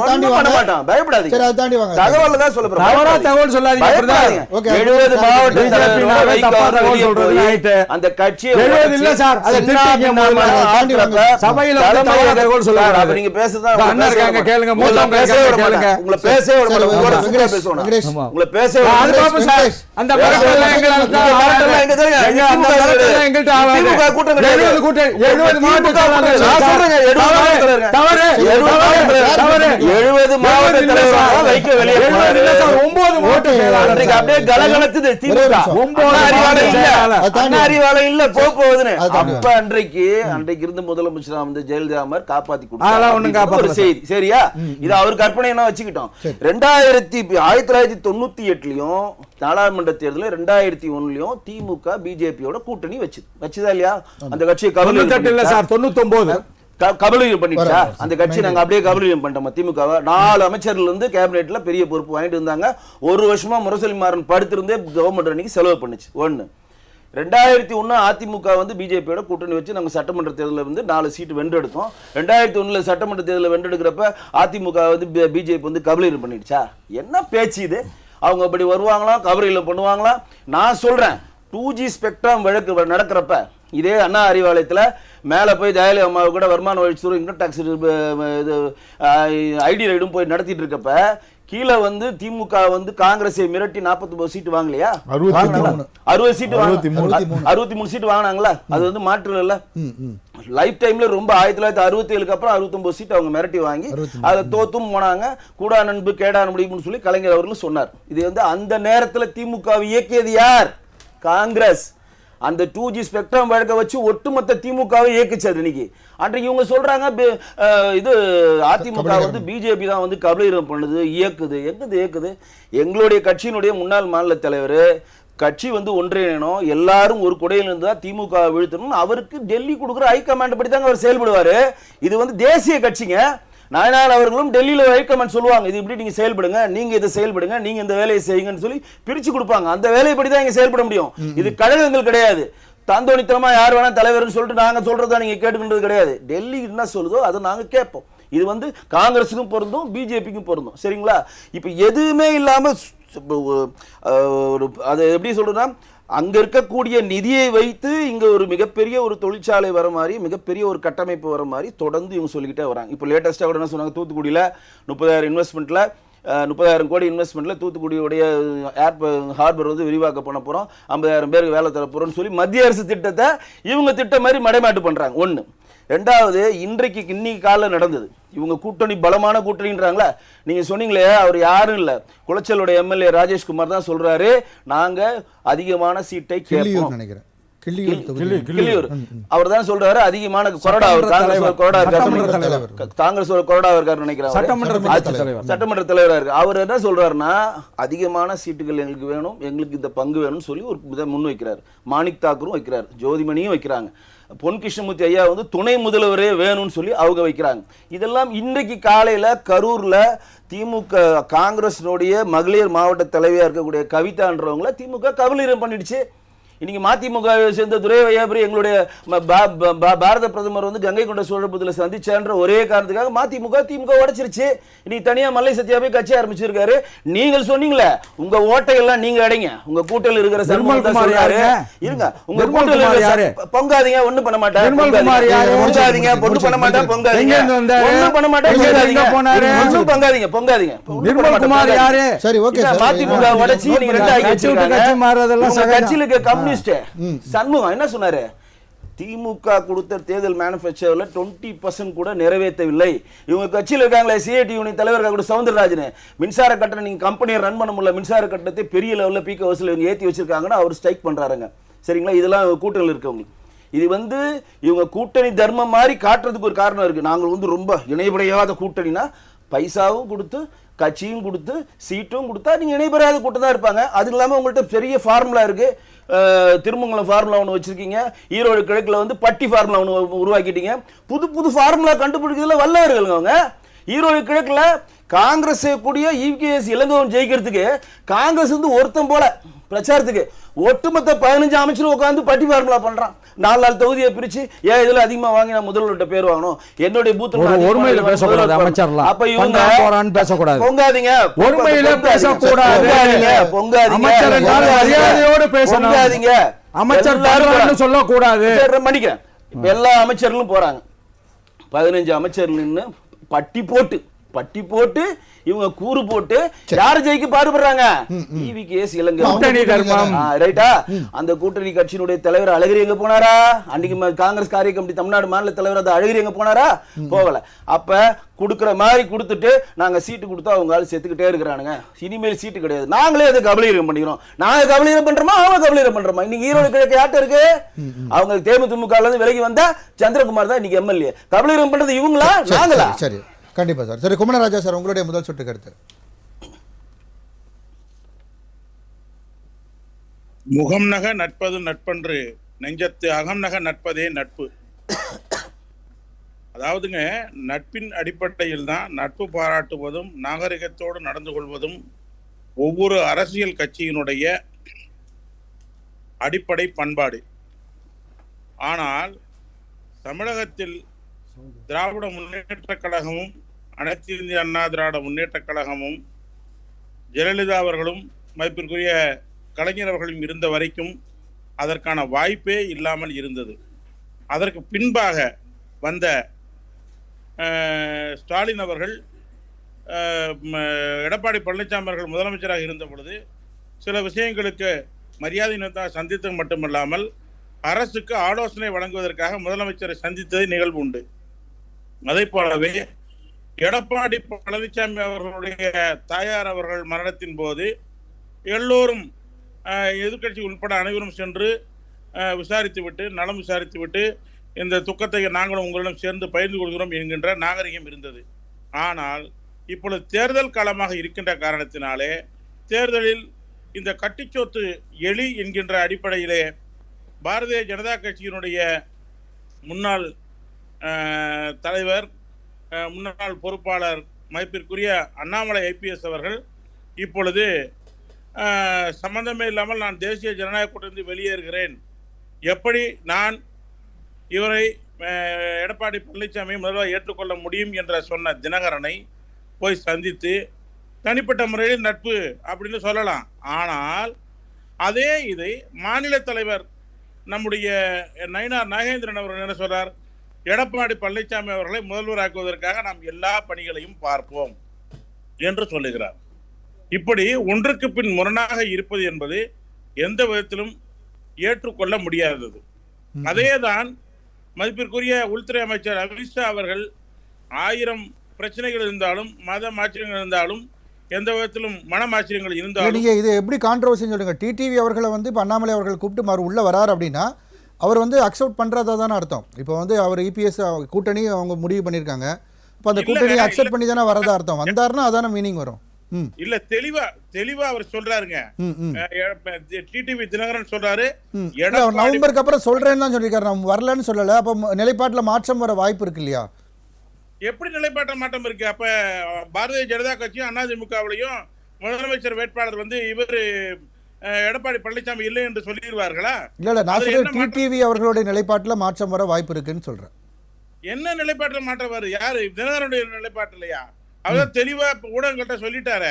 ஒண்ணும் பண்ண மாட்டோம், பயப்படாதீங்க. தகவல் தான் சொல்ல போறோம். தவறா தகவல் சொல்லாதீங்க. 70 மாவட்ட தலைவர்களோட அந்த கட்சியை இல்ல சார், அது சபையில தகவல் சொல்றாரு. அப்ப நீங்க பேசுறதா அண்ணா இருக்காங்க, கேளுங்க. மூத்தவங்க கேளுங்க. உங்களை பேசவே விட மாட்டேன். உங்களை பேசவே அது பாப்போம் சார். அந்த பரட்டல எங்கள்ட்ட திமுக கூட்டம் 70 மாவட்ட தலைவர்கள் நான் சொல்றேன். 70 மாவட்ட தலைவர்கள் வைக்க வெளியே 9 மாவட்ட செயலாளர் அப்படியே கலகலத்துது திமுக. 9 அறிவாளம் இல்ல போகுதுன்னு. அப்ப அன்றைக்கு இருந்த முதலமைச்சர் வந்து ஜெயலலிதா காப்பாத்தி கொடுத்தாரு செய்தி. சரியா? இது அவர் கற்பனை வச்சுக்கிட்டோம். 1998லயும் நாடாளுமன்ற தேர்தல் 2001லயும் திமுக பிஜேபியோட கூட்டணி வச்சுதா இல்லையா? அந்த கட்சியை கபலீகரம் பண்ணிட்டா அந்த கட்சி. நாங்க அப்படியே கபலீகரம் பண்ணிட்டோம். திமுக 4 அமைச்சர்கள் இருந்து கேபினெட்ல பெரிய பொறுப்பு வாங்கிட்டு இருந்தாங்க. 1 வருஷமா முரசொலி மாறன் படுத்திருந்தே கவர்மெண்ட் அன்னைக்கு செலவு பண்ணுச்சு. 1 2001 அதிமுக வந்து பிஜேபியோட கூட்டணி வச்சு நாங்கள் சட்டமன்ற தேர்தலில் வந்து 4 சீட்டு வென்றெடுத்தோம். 2001 சட்டமன்ற தேர்தலில் வென்றெடுக்கிறப்ப அதிமுக வந்து பிஜேபி வந்து கபலீகரம் பண்ணிடுச்சா? என்ன பேச்சு இது? அவங்க அப்படி வருவாங்களாம், கபலீகரம் பண்ணுவாங்களாம். நான் சொல்றேன், 2G ஸ்பெக்ட்ரம் வழக்கு நடக்கிறப்ப இதே அண்ணா அறிவாலயத்தில் மேலே போய் ஜெயலலிதா அம்மாவை கூட வருமான வரித்துறை இன்கம் டாக்ஸ் இது ஐடி ரைடும் போய் நடத்திட்டு இருக்கப்ப கீழே வந்து திமுக வந்து காங்கிரஸை மிரட்டி 49 சீட்டு வாங்கலையா? 60 சீட்டு 63 சீட்டு வாங்கினாங்களா? அது வந்து மாற்று இல்ல. லைஃப் டைம்ல ரொம்ப 1967க்கு அப்புறம் 69 சீட்டு அவங்க மிரட்டி வாங்கி அதை தோத்தும் போனாங்க. கூடா நண்பு கேடா முடியும்னு சொல்லி கலைஞர் அவர்கள் சொன்னார். இது வந்து அந்த நேரத்தில் திமுக இயக்கியது யார்? காங்கிரஸ். அந்த 2G ஸ்பெக்ட்ரம் வழக்க வச்சு ஒட்டுமொத்த திமுகவை இயக்குச்சு இன்னைக்கு. அன்றைக்கு இவங்க சொல்றாங்க இது அதிமுக வந்து பிஜேபி தான் வந்து கபலீகரம் பண்ணுது, இயக்குது. இயக்குது எங்களுடைய கட்சியினுடைய முன்னாள் மாநில தலைவர் கட்சி வந்து ஒன்றிணையணும், எல்லாரும் ஒரு குடையில் இருந்து தான் திமுக வீழ்த்தணும், அவருக்கு டெல்லி கொடுக்குற ஹைகமாண்ட் படி தாங்க அவர் செயல்படுவாரு. இது வந்து தேசிய கட்சிங்க. நாயனார் அவர்களும் டெல்லியில் ஹைகமாண்ட் சொல்லுவாங்க, இது இப்படி நீங்க செயல்படுங்க, நீங்க இதை செயல்படுங்க, நீங்க இந்த வேலையை செய்யுங்கன்னு சொல்லி பிரிச்சு கொடுப்பாங்க. அந்த வேலைப்படி தான் இங்க செயல்பட முடியும். இது கழகங்கள் கிடையாது. தாந்தோணித்தனமா யார் வேணா தலைவர்னு சொல்லிட்டு நாங்க சொல்றதா நீங்க கேட்டுக்கின்றது கிடையாது. டெல்லி என்ன சொல்லுதோ அதை நாங்க கேட்போம். இது வந்து காங்கிரஸுக்கும் பொருந்தும், பிஜேபிக்கும் பொருந்தும். சரிங்களா? இப்ப எதுவுமே இல்லாம அதை எப்படி சொல்றதுன்னா, அங்க இருக்கக்கூடிய நிதியை வைத்து இங்க ஒரு மிகப்பெரிய ஒரு தொழிற்சாலை வர மாதிரி, மிகப்பெரிய ஒரு கட்டமைப்பு வர மாதிரி தொடர்ந்து இவங்க சொல்லிக்கிட்டே வராங்க. இப்போ லேட்டஸ்டா கூட என்ன சொன்னாங்க, தூத்துக்குடியில 30,000 இன்வெஸ்ட்மெண்ட்ல 30,000 கோடி இன்வெஸ்ட்மெண்ட்ல தூத்துக்குடியுடைய ஹார்பர் வந்து விரிவாக்க பண்ண போறோம், 50,000 பேருக்கு வேலை தர போறோம்னு சொல்லி மத்திய அரசு திட்டத்தை இவங்க திட்டம் மாதிரி மடைமாட்டு பண்றாங்க. ஒண்ணு. ரெண்டாவது, இன்றைக்கு இன்னைக்கு காலையில் நடந்தது, இவங்க கூட்டணி பலமான கூட்டணின்றாங்களா. நீங்க சொன்னீங்களே, அவர் யாரும் இல்ல, குளச்சலோட எம்எல்ஏ ராஜேஷ்குமார் தான் சொல்றாரு, நாங்க அதிகமான சீட்டை கேட்போம். நினைக்கிறேன் கிள்ளியூர் அவர் தான் சொல்றாரு, அதிகமான கொறடா, காங்கிரஸ் கொறடா இருக்காரு நினைக்கிறேன், சட்டமன்ற தலைவரா இருக்கு. அவர் என்ன சொல்றாருன்னா, அதிகமான சீட்டுகள் எங்களுக்கு வேணும், எங்களுக்கு இந்த பங்கு வேணும்னு சொல்லி ஒரு முன் வைக்கிறார். மாணிக் தாக்கூரும் வைக்கிறார், ஜோதிமணியும் வைக்கிறாங்க, பொன் கிருஷ்ணமூர்த்தி ஐயா வந்து துணை முதல்வரே வேணும்னு சொல்லி அவங்க வைக்கிறாங்க. இதெல்லாம் இன்றைக்கு காலையில கரூர்ல திமுக காங்கிரஸினுடைய மகளிர் மாவட்ட தலைவியா இருக்கக்கூடிய கவிதான்றவங்கள திமுக கபலீகரம் பண்ணிடுச்சு. இன்னைக்கு மதிமுக சேர்ந்த துரை வையாபுரி எங்களுடைய பாரத பிரதமர் வந்து கங்கை கொண்ட சோழபுரத்தில் சந்திச்சான்ற ஒரே காரணத்துக்காக மதிமுக திமுக உடைச்சிருச்சு. இன்னைக்கு தனியா மல்லை சத்யா போய் கட்சி ஆரம்பிச்சிருக்காரு. நீங்கள் சொன்னீங்களே, உங்க ஓட்டையெல்லாம் நீங்க அடைங்க, உங்க கூட்டல் இருக்கிற சொல்றாரு, இருங்க, உங்க கூட்டல் பொங்காதீங்க, ஒண்ணு பண்ண மாட்டாங்க, பொங்காதீங்க, பொண்ணு பண்ண மாட்டா, பொங்காதீங்க, ஒண்ணு பண்ண மாட்டா, ஒண்ணும் பொங்காதீங்க, பொங்காதீங்க. சரி, ஓகே. மதிமுக உடைச்சி நீங்க ரெண்டு ஆகி வச்சிருக்காங்க. கட்சியில இருக்க சண்முகம் என்ன சொன்னாரு, திமுக கொடுத்த தேர்தல் மேனிஃபெஸ்டோல 20% கூட நிறைவேற்றவில்லை. இவங்க கட்சியில் இருக்காங்களே சிஐடி யூனியன் தலைவர் கூட சவுந்தரராஜன், மின்சார கட்டணம் நீங்க கம்பெனியை ரன் பண்ண முடியல, மின்சார கட்டணத்தை பெரிய லெவலில் பீக்க வசூல் இவங்க ஏற்றி வச்சிருக்காங்கன்னா அவர் ஸ்ட்ரைக் பண்றாருங்க. சரிங்களா? இதெல்லாம் கூட்டணியில் இருக்கவங்க. இது வந்து இவங்க கூட்டணி தர்மம் மாதிரி காட்டுறதுக்கு ஒரு காரணம் இருக்கு. நாங்கள் வந்து ரொம்ப இணைபடையாத கூட்டணினா பைசாவும் கொடுத்து கட்சியும் கொடுத்து சீட்டும் கொடுத்தா நீங்க இணைபெறாத கூட்டம் தான் இருப்பாங்க. அது இல்லாமல் உங்கள்கிட்ட பெரிய ஃபார்முலா இருக்கு. திருமங்கலம் ஃபார்முலா ஒன்று வச்சிருக்கீங்க, ஈரோடு கிழக்குல வந்து பட்டி ஃபார்முலா ஒன்று உருவாக்கிட்டீங்க. புது புது ஃபார்முலா கண்டுபிடிக்கிறதுல வல்லவர்கள் அவங்க. ஈரோடு கிழக்குல காங்கிரஸ் கூடிய இவிகேஎஸ் இளங்கோவன் ஜெயிக்கிறதுக்கு காங்கிரஸ் வந்து ஒருத்தம் போல பிரச்சாரத்துக்கு ஒட்டுமொத்த 15 அமைச்சரும் உட்காந்து பட்டி ஃபார்முலா பண்றான். 4 தொகுதியை பிரிச்சு, ஏன் இதுல அதிகமா வாங்கி நான் முதல்வர்கிட்ட பேர் வாங்கணும், என்னுடைய பூத்துல ஒருமையில பேசக்கூடாது அமைச்சர்லாம். அப்ப இவங்க பேசக்கூடாது, பொங்காதீங்க, ஒருமையில பேசக்கூடாது, மரியாதையோடு பேசாதீங்க, அமைச்சர் சொல்லக்கூடாது. மன்னிக்கிறேன். எல்லா அமைச்சர்களும் போறாங்க, 15 அமைச்சர்கள் பட்டி போட்டு இவங்க கூறு போட்டு யார் ஜெயிக்க பாடுபடுறாங்க, இவிகேஎஸ் இளங்கோவன். ரைட்டா? அந்த கூட்டணி கட்சியினுடைய தலைவர் அழகிரி எங்க போனாரா? அன்னைக்கு காங்கிரஸ் காரிய கமிட்டி தமிழ்நாடு மாநில தலைவர் அழகிரி எங்க போனாரா? போகல. அப்ப கொடுக்குற மாதிரி கொடுத்துட்டு நாங்க சீட்டு கொடுத்தா அவங்க ஆள் செத்துக்கிட்டே இருக்கிறானுங்க, இனிமேல் சீட்டு கிடையாது, நாங்களே அதை கபலீகரம் பண்ணிக்கிறோம். நாங்க கபலீகரம் பண்றோமா, அவங்க கபலீகரம் பண்றோமா? இன்னைக்கு ஈரோடு கிழக்கு யார்ட்ட இருக்கு? அவங்க தேமுதிமுக இருந்து விலகி வந்தா சந்திரகுமார் தான் இன்னைக்கு எம்எல்ஏ. கபலீகரம் பண்றது இவங்களா, நாங்களா? சரி, கண்டிப்பா சார். சரி, குமரராஜா சார், உங்களுடைய முதல் சுட்டு கருத்து. முகம் நக நட்பது நட்பன்று, நெஞ்சத்து அகம் நக நட்பதே நட்பு. அதாவதுங்க, நட்பின் அடிப்படையில் தான் நட்பு பாராட்டுவதும் நாகரிகத்தோடு நடந்து கொள்வதும் ஒவ்வொரு அரசியல் கட்சியினுடைய அடிப்படை பண்பாடு. ஆனால் தமிழகத்தில் திராவிட முன்னேற்ற கழகமும் அனைத்து இந்திய அண்ணா திராவிட முன்னேற்ற கழகமும் ஜெயலலிதா அவர்களும் மதிப்பிற்குரிய கலைஞர் அவர்களும் இருந்த வரைக்கும் அதற்கான வாய்ப்பே இல்லாமல் இருந்தது. அதற்கு பின்பாக வந்த ஸ்டாலின் அவர்கள், எடப்பாடி பழனிசாமி அவர்கள் முதலமைச்சராக இருந்த பொழுது சில விஷயங்களுக்கு மரியாதை சந்தித்தது மட்டுமல்லாமல் அரசுக்கு ஆலோசனை வழங்குவதற்காக முதலமைச்சரை சந்தித்தது நிகழ்வு உண்டு. அதே போலவே எடப்பாடி பழனிசாமி அவர்களுடைய தாயார் அவர்கள் மரணத்தின் போது எல்லோரும் எதிர்கட்சி உட்பட அனைவரும் சென்று விசாரித்து விட்டு நலம் விசாரித்து விட்டு இந்த துக்கத்தை நாங்களும் உங்களிடம் சேர்ந்து பகிர்ந்து கொள்கிறோம் என்கின்ற நாகரிகம் இருந்தது. ஆனால் இப்பொழுது தேர்தல் காலமாக இருக்கின்ற காரணத்தினாலே தேர்தலில் இந்த கட்டிச்சோத்து எலி என்கின்ற அடிப்படையிலே பாரதிய ஜனதா கட்சியினுடைய முன்னாள் தலைவர் முன்னாள் பொறுப்பாளர் மதிப்பிற்குரிய அண்ணாமலை ஐபிஎஸ் அவர்கள் இப்பொழுது சம்பந்தமே இல்லாமல் நான் தேசிய ஜனநாயக கூட்டணியில் வெளியேறுகிறேன், எப்படி நான் இவரை எடப்பாடி பழனிசாமி முதல்வர் ஏற்றுக்கொள்ள முடியும் என்ற சொன்ன தினகரனை போய் சந்தித்து தனிப்பட்ட முறையில் நட்பு அப்படின்னு சொல்லலாம். ஆனால் அதே இதை மாநில தலைவர் நம்முடைய நயினார் நாகேந்திரன் அவர்கள் என்ன சொல்றார், எடப்பாடி பழனிசாமி அவர்களை முதல்வராக்குவதற்காக நாம் எல்லா பணிகளையும் பார்ப்போம் என்று சொல்லுகிறார். இப்படி ஒன்றுக்கு பின் முரணாக இருப்பது என்பது எந்த விதத்திலும் ஏற்றுக்கொள்ள முடியாதது. அதேதான் மதிப்பிற்குரிய உள்துறை அமைச்சர் அமித்ஷா அவர்கள் 1000 பிரச்சனைகள் இருந்தாலும் மத மாற்றங்கள் இருந்தாலும் எந்த விதத்திலும் மனமாச்சரியங்கள் இருந்தாலும் நீங்க இது எப்படி கான்ட்ரவர்சின்னு சொல்லுங்க. டிடிவி அவர்களை வந்து இப்போ அண்ணாமலை அவர்கள் கூப்பிட்டு மறு உள்ள வரார் அப்படின்னா அவர் வந்து அக்செப்ட் பண்றதா தானே அர்த்தம். இப்போ வந்து அவர் இபிஎஸ் கூட்டணி அவங்க முடிவு பண்ணியிருக்காங்க, இப்போ அந்த கூட்டணி அக்செப்ட் பண்ணி தானே வரதா அர்த்தம். வந்தாருன்னா அதான மீனிங் வரும். இல்ல தெளிவா அவர் சொல்றாருங்க. டிடிவி தினகரன் சொல்றாரு நவம்பருக்கு அப்புறம் சொல்றேன்னு தான் சொல்லியிருக்காரு, நம்ம வரலன்னு சொல்லல. அப்ப நிலைப்பாட்டில் மாற்றம் வர வாய்ப்பு இருக்கு இல்லையா? எப்படி நிலைப்பாட்ட மாற்றம் இருக்கு? அப்ப பாரதிய ஜனதா கட்சியும் அதிமுகவிலையும் முதலமைச்சர் வேட்பாளர் வந்து இவர் எடப்பாடி பழனிசாமி இல்லை என்று சொல்லிடுவார்களா? இல்ல நான் சொல்றேன் டிடிவி அவர்களுடைய நிலைப்பாட்டில் மாற்றம் வர வாய்ப்பு இருக்குன்னு சொல்றேன். என்ன நிலைப்பாட்டில் மாற்றம் வருது? யாரு தினகரனுடைய நிலைப்பாட்டு இல்லையா? அவர் தெளிவா ஊடகங்கள்ட்ட சொல்லிட்டாரு,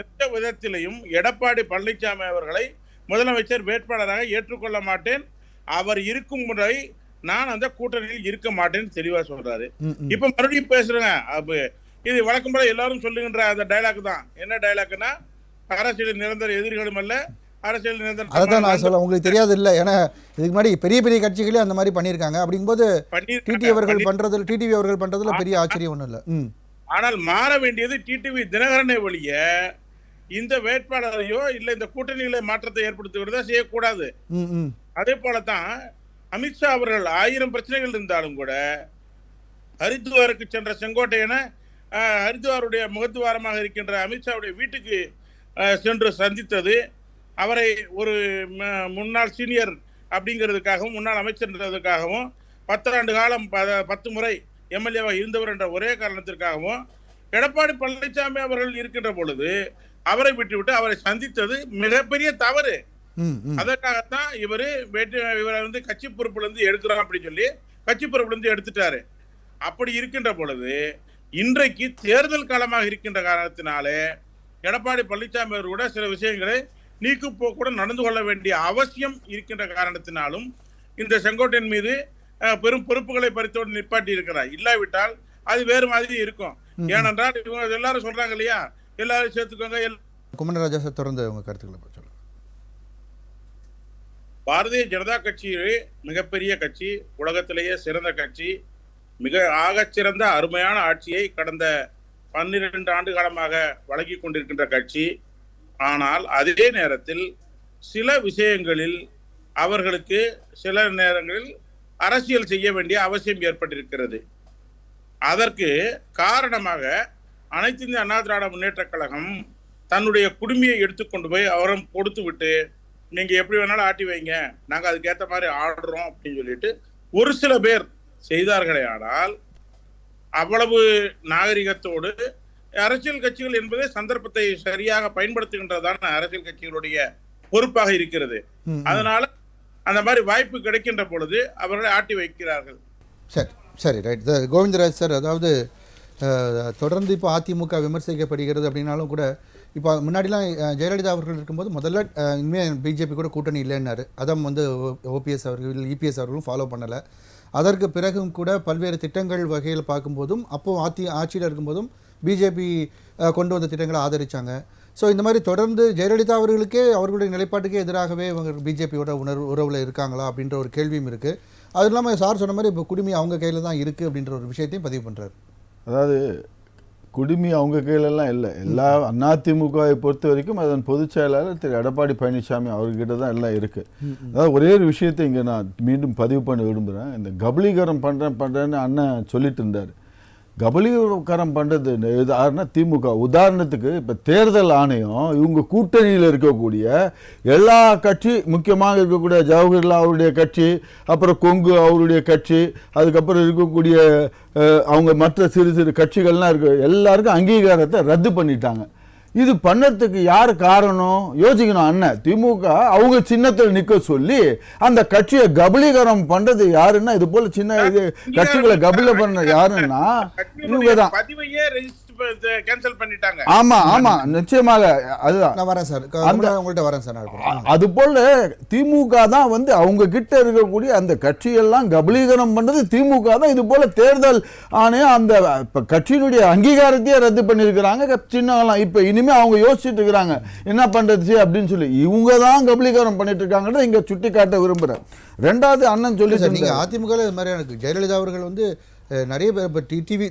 எந்த விதத்திலையும் எடப்பாடி பழனிசாமி அவர்களை முதலமைச்சர் வேட்பாளராக ஏற்றுக்கொள்ள மாட்டேன், அவர் இருக்கும் முறை நான் அந்த கூட்டணியில் இருக்க மாட்டேன்னு தெளிவா சொல்றாரு. இப்ப மறுபடியும் பேசுறேங்க, இது வழக்கம் போல எல்லாரும் சொல்லுகின்ற அந்த டைலாக் தான். என்ன டைலாக்னா, அரசியல் நிரந்தர எதிரிகளும் அல்ல, அரசியல் நிரந்தர அதான் நான் சொல்ல உங்களுக்கு தெரியாது இல்லை. ஏன்னா இதுக்கு முன்னாடி பெரிய பெரிய கட்சிகளே அந்த மாதிரி பண்ணியிருக்காங்க. அப்படிங்கும்போது டிடிவி அவர்கள் பண்றதுல பெரிய ஆச்சரியம் ஒன்றும் இல்லை. ஆனால் மாற வேண்டியது டிடிவி தினகரனை ஒழிய இந்த வேட்பாளரையோ இல்ல இந்த கூட்டணியில மாற்றத்தை ஏற்படுத்துவதா செய்யக்கூடாது. அதே போலதான் அமித்ஷா அவர்கள் 1000 பிரச்சனைகள் இருந்தாலும் கூட ஹரித்வாருக்கு சென்ற செங்கோட்டையனை ஹரித்வாருடைய முகத்துவாரமாக இருக்கின்ற அமித்ஷாவுடைய வீட்டுக்கு சென்று சந்தித்தது, அவரை ஒரு முன்னாள் சீனியர் அப்படிங்கிறதுக்காகவும் முன்னாள் அமைச்சர்ன்றதுக்காகவும் 10 ஆண்டு காலம் 10 முறை எம்எல்ஏவாக இருந்தவர் என்ற ஒரே காரணத்திற்காகவும் எடப்பாடி பழனிசாமி அவர்கள் இருக்கின்ற பொழுது அவரை விட்டுவிட்டு அவரை சந்தித்தது மிகப்பெரிய தவறு. அதற்காகத்தான் இவரை வந்து கட்சி பொறுப்புல இருந்து எடுக்கிறோம் அப்படின்னு சொல்லி கட்சி பொறுப்புல இருந்து எடுத்துட்டாரு. அப்படி இருக்கின்ற பொழுது இன்றைக்கு தேர்தல் காலமாக இருக்கின்ற காரணத்தினாலே எடப்பாடி பழனிசாமி அவர் கூட சில விஷயங்களை நீக்கு போக்கூட நடந்து கொள்ள வேண்டிய அவசியம் இருக்கின்ற காரணத்தினாலும் இந்த செங்கோட்டையன் மீது பெரும் பொறுப்புகளை பறித்தோடு நிப்பாட்டி இருக்கிறார். இல்லாவிட்டால் அது வேறு மாதிரி இருக்கும். ஏனென்றால் இவங்க எல்லாரும் சொல்றாங்க இல்லையா, எல்லாரும் சேர்த்துக்கோங்க. குமரராஜா சார் தொடர்ந்து உங்க கருத்துக்களை சொல்லுங்க. பாரதிய ஜனதா கட்சி மிகப்பெரிய கட்சி, உலகத்திலேயே சிறந்த கட்சி, மிக ஆகச்சிறந்த அருமையான ஆட்சியை கடந்த 12 ஆண்டு காலமாக வழங்கி கொண்டிருக்கின்ற கட்சி. ஆனால் அதே நேரத்தில் சில விஷயங்களில் அவர்களுக்கு சில நேரங்களில் அரசியல் செய்ய வேண்டிய அவசியம் ஏற்பட்டிருக்கிறது. அதற்கு காரணமாக அனைத்து இந்திய அண்ணா திராவிட முன்னேற்ற கழகம் தன்னுடைய குடுமையை எடுத்துக்கொண்டு போய் அவரும் கொடுத்து விட்டு நீங்க எப்படி வேணாலும் ஆட்டி வைங்க, நாங்க அதுக்கேற்ற மாதிரி ஆடுறோம் அப்படின்னு சொல்லிட்டு ஒரு சில பேர் செய்தார்களே. ஆனால் அவ்வளவு நாகரிகத்தோடு அரசியல் கட்சிகள் என்பதே சந்தர்ப்பத்தை சரியாக பயன்படுத்துகின்றதான அரசியல் கட்சிகளுடைய பொறுப்பாக இருக்கிறது. அதனால அந்த மாதிரி வாய்ப்பு கிடைக்கின்ற பொழுது அவர்களை ஆட்டி வைக்கிறார்கள். சரி ரைட். கோவிந்தராஜ் சார், அதாவது தொடர்ந்து இப்போ அதிமுக விமர்சிக்கப்படுகிறது அப்படின்னாலும் கூட இப்போ முன்னாடிலாம் ஜெயலலிதா அவர்கள் இருக்கும்போது முதல்ல இனிமேல் பிஜேபி கூட கூட்டணி இல்லைன்னாரு. அதான் வந்து ஓபிஎஸ் அவர்கள் இபிஎஸ் அவர்களும் ஃபாலோ பண்ணலை. அதற்கு பிறகும் கூட பல்வேறு திட்டங்கள் வகையில் பார்க்கும்போதும் அப்போது ஆட்சியில் இருக்கும்போதும் பிஜேபி கொண்டு வந்த திட்டங்களை ஆதரித்தாங்க. ஸோ இந்த மாதிரி தொடர்ந்து ஜெயலலிதா அவர்களுக்கே அவர்களுடைய நிலைப்பாட்டுக்கே எதிராகவே இவங்க பிஜேபியோட உறவில் இருக்காங்களா அப்படின்ற ஒரு கேள்வியும் இருக்குது. அது இல்லாமல் சார் சொன்ன மாதிரி இப்போ குடிமை அவங்க கையில் தான் இருக்குது அப்படின்ற ஒரு விஷயத்தையும் பதிவு பண்ணுறாரு. அதாவது குடுமி அவங்க கையிலெல்லாம் இல்லை. எல்லா அதிமுகவை பொறுத்த வரைக்கும் அதன் பொதுச் செயலாளர் திரு எடப்பாடி பழனிசாமி அவர்கிட்ட தான் எல்லாம் இருக்குது. அதாவது ஒரே ஒரு விஷயத்தை இங்கே நான் மீண்டும் பதிவு பண்ண விரும்புகிறேன். இந்த கபலீகரம் பண்ணுறேன்னு அண்ணன் சொல்லிட்டு இருந்தார். கபலீகரம் பண்ணுறது யாருன்னா திமுக. உதாரணத்துக்கு இப்போ தேர்தல் ஆணையம் இவங்க கூட்டணியில் இருக்கக்கூடிய எல்லா கட்சி, முக்கியமாக இருக்கக்கூடிய ஜவஹர்லால் அவருடைய கட்சி, அப்புறம் கொங்கு அவருடைய கட்சி, அதுக்கப்புறம் இருக்கக்கூடிய அவங்க மற்ற சிறு சிறு கட்சிகள்லாம் இருக்கு, எல்லாருக்கும் அங்கீகாரத்தை ரத்து பண்ணிட்டாங்க. இது பண்ணதுக்கு யார் காரணம் யோசிக்கணும். அண்ணன் திமுக அவங்க சின்னத்தில் நிற்க சொல்லி அந்த கட்சியை கபலீகரம் பண்றது யாருன்னா, இது போல சின்ன இது கட்சிகளை கபலீ பண்ண யாருன்னா இவங்க தான். கேன்சல் பண்ணிட்டாங்க. ஆமா ஆமா நிச்சயமாக. அதுதான் நான் வரேன் சார், உங்கள்கிட்ட வரேன் சார். அது போல திமுக தான் வந்து அவங்க கிட்ட இருக்கக்கூடிய அந்த கட்சியெல்லாம் கபலீகரம் பண்ணது திமுக தான். இது போல தேர்தல் ஆணையம் அந்த கட்சியினுடைய அங்கீகாரத்தையே ரத்து பண்ணியிருக்கிறாங்க. சின்னலாம் இப்ப இனிமே அவங்க யோசிச்சுட்டு இருக்கிறாங்க என்ன பண்றது அப்படின்னு சொல்லி. இவங்க தான் கபலீகரம் பண்ணிட்டு இருக்காங்கன்னு இங்க சுட்டி காட்ட விரும்புறேன். ரெண்டாவது அண்ணன் சொல்லி நீங்க அதிமுக இது மாதிரி எனக்கு ஜெயலலிதா அவர்கள் வந்து நிறைய பேர் இப்போ டிவி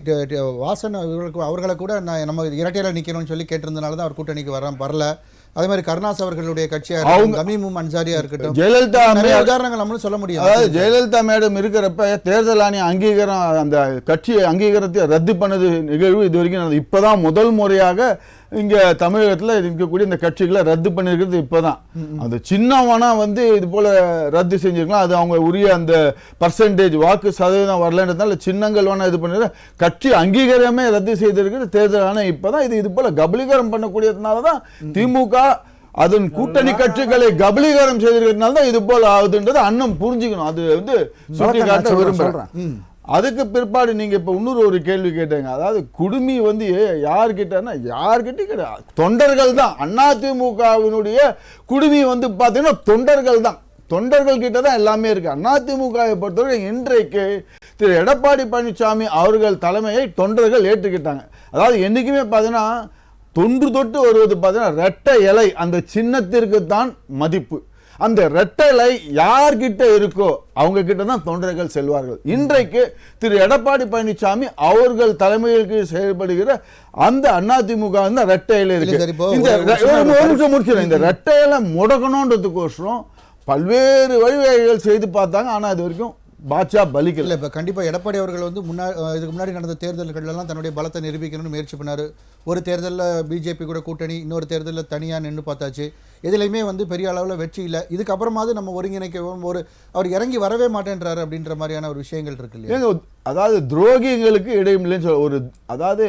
வாசன் அவர்களை கூட நான் நம்ம இரட்டையில நிற்கணும்னு சொல்லி கேட்டிருந்தனால தான் அவர் கூட்டணிக்கு வரல. அதே மாதிரி கருணாஸ் அவர்களுடைய கட்சியாக தமிமும் அன்சாரியா இருக்கட்டும், ஜெயலலிதா உதாரணங்கள் நம்மளும் சொல்ல முடியும். அதாவது ஜெயலலிதா மேடம் இருக்கிறப்ப தேர்தல் ஆணையம் அங்கீகாரம் அந்த கட்சி அங்கீகாரத்தை ரத்து பண்ணது நிகழ்வு இது வரைக்கும் இப்பதான் முதல் முறையாக இங்க தமிழகத்தில் இருக்கக்கூடிய இந்த கட்சிகளை ரத்து பண்ணிருக்கிறது இப்பதான். அந்த சின்னவனா வந்து இது போல ரத்து செஞ்சிருக்கலாம். அது அவங்க உரிய அந்த பர்சன்டேஜ் வாக்கு சதவீதம் வரலன்றதுனால சின்னங்கள் வேணா இது பண்ணி கட்சி அங்கீகாரமே ரத்து செய்திருக்கிறது தேர்தல் ஆணையம் இப்பதான். இது போல கபலீகரம் பண்ணக்கூடியதுனாலதான் திமுக அதன் கூட்டணி கட்சிகளை கபலீகரம் செய்திருக்கிறதுனால தான் இது போல ஆகுதுன்றது அண்ணன் புரிஞ்சுக்கணும். அது வந்து சுட்டி காட்ட விரும்புறேன். அதுக்கு பிற்பாடு நீங்க இப்ப இன்னொரு ஒரு கேள்வி கேட்டீங்க. அதாவது குடுமி வந்து யார்கிட்டன்னா யார்கிட்ட கிடையாது, தொண்டர்கள் தான். அதிமுகவினுடைய குடுமி வந்து பாத்தீங்கன்னா தொண்டர்கள் தான். தொண்டர்கள் கிட்ட தான் எல்லாமே இருக்கு. அதிமுகவை பொறுத்தவரை இன்றைக்கு திரு எடப்பாடி பழனிசாமி அவர்கள் தலைமையை தொண்டர்கள் ஏற்றுக்கிட்டாங்க. அதாவது என்னைக்குமே பாத்தீங்கன்னா தொன்று தொட்டு வருவது பாத்தீங்கன்னா ரெட்டை இலை அந்த சின்னத்திற்கு தான் மதிப்பு. அந்த ரெட்டலை யார்கிட்ட இருக்கோ அவங்க கிட்ட தான் தொண்டர்கள் செல்வார்கள். இன்றைக்கு திரு எடப்பாடி பழனிசாமி அவர்கள் தலைமையில் செயல்படுகிற அந்த அதிமுக ரெட்டையில இருக்கு. இந்த ரெட்டையில முடக்கணும்ன்றதுக்கோசரம் பல்வேறு வழிவகைகள் செய்து பார்த்தாங்க. ஆனா அது வரைக்கும் பாட்சா பலிக்கல. இப்போ கண்டிப்பாக எடப்பாடி அவர்கள் வந்து இதுக்கு முன்னாடி நடந்த தேர்தல்கள்லாம் தன்னுடைய பலத்தை நிரூபிக்கணும்னு முயற்சி பண்ணார். ஒரு தேர்தலில் பிஜேபி கூட கூட்டணி, இன்னொரு தேர்தலில் தனியாக நின்று பார்த்தாச்சு. எதுலையுமே வந்து பெரிய அளவில் வெற்றி இல்லை. இதுக்கப்புறமாவது நம்ம ஒருங்கிணைக்கவும் அவர் இறங்கி வரவே மாட்டேன்றாரு அப்படின்ற மாதிரியான ஒரு விஷயங்கள் இருக்கு இல்லையா? அதாவது துரோகிகளுக்கு இடையில்லைன்னு சொல்ல ஒரு அதாவது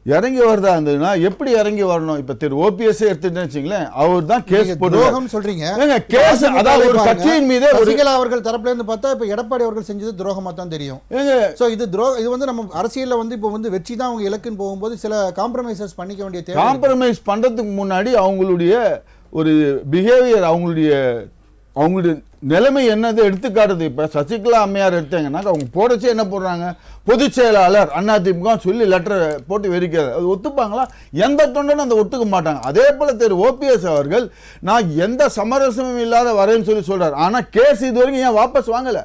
இறங்கி வருதா இருந்ததுன்னா எப்படி இறங்கி வரணும்? இப்ப திரு ஓபிஎஸ் எடுத்துட்டு வச்சுங்களேன், அவர் தான் கேஸ் போடுவாங்க சொல்றீங்க. கேஸ் அதாவது ஒரு கட்சியின் மீது அவர்கள் தரப்புல இருந்து பார்த்தா இப்ப எடப்பாடி அவர்கள் செஞ்சது துரோகமா தான் தெரியும். சோ இது இது வந்து நம்ம அரசியல்ல வந்து இப்போ வந்து வெற்றி தான் அவங்க இலக்குன்னு போகும்போது சில காம்ப்ரமைசஸ் பண்ணிக்க வேண்டிய தேவை. காம்ப்ரமைஸ் பண்றதுக்கு முன்னாடி அவங்களுடைய ஒரு பிஹேவியர், அவங்களுடைய நிலைமை என்னது எடுத்துக்காட்டுது. இப்ப சசிகலா அம்மையார் எடுத்தாங்கன்னா அவங்க போடச்சு என்ன போடுறாங்க, பொதுச் செயலாளர் அதிமுக சொல்லி லெட்டர் போட்டு வெறிக்கிறது. அது ஒத்துப்பாங்களா? எந்த தொண்டனும் அந்த ஒத்துக்க மாட்டாங்க. அதே போல திரு ஓபிஎஸ் அவர்கள் நான் எந்த சமரசமும் இல்லாத வரேன்னு சொல்லி சொல்றாரு. ஆனா கேஸ் இது வரைக்கும் ஏன் வாபஸ் வாங்கல?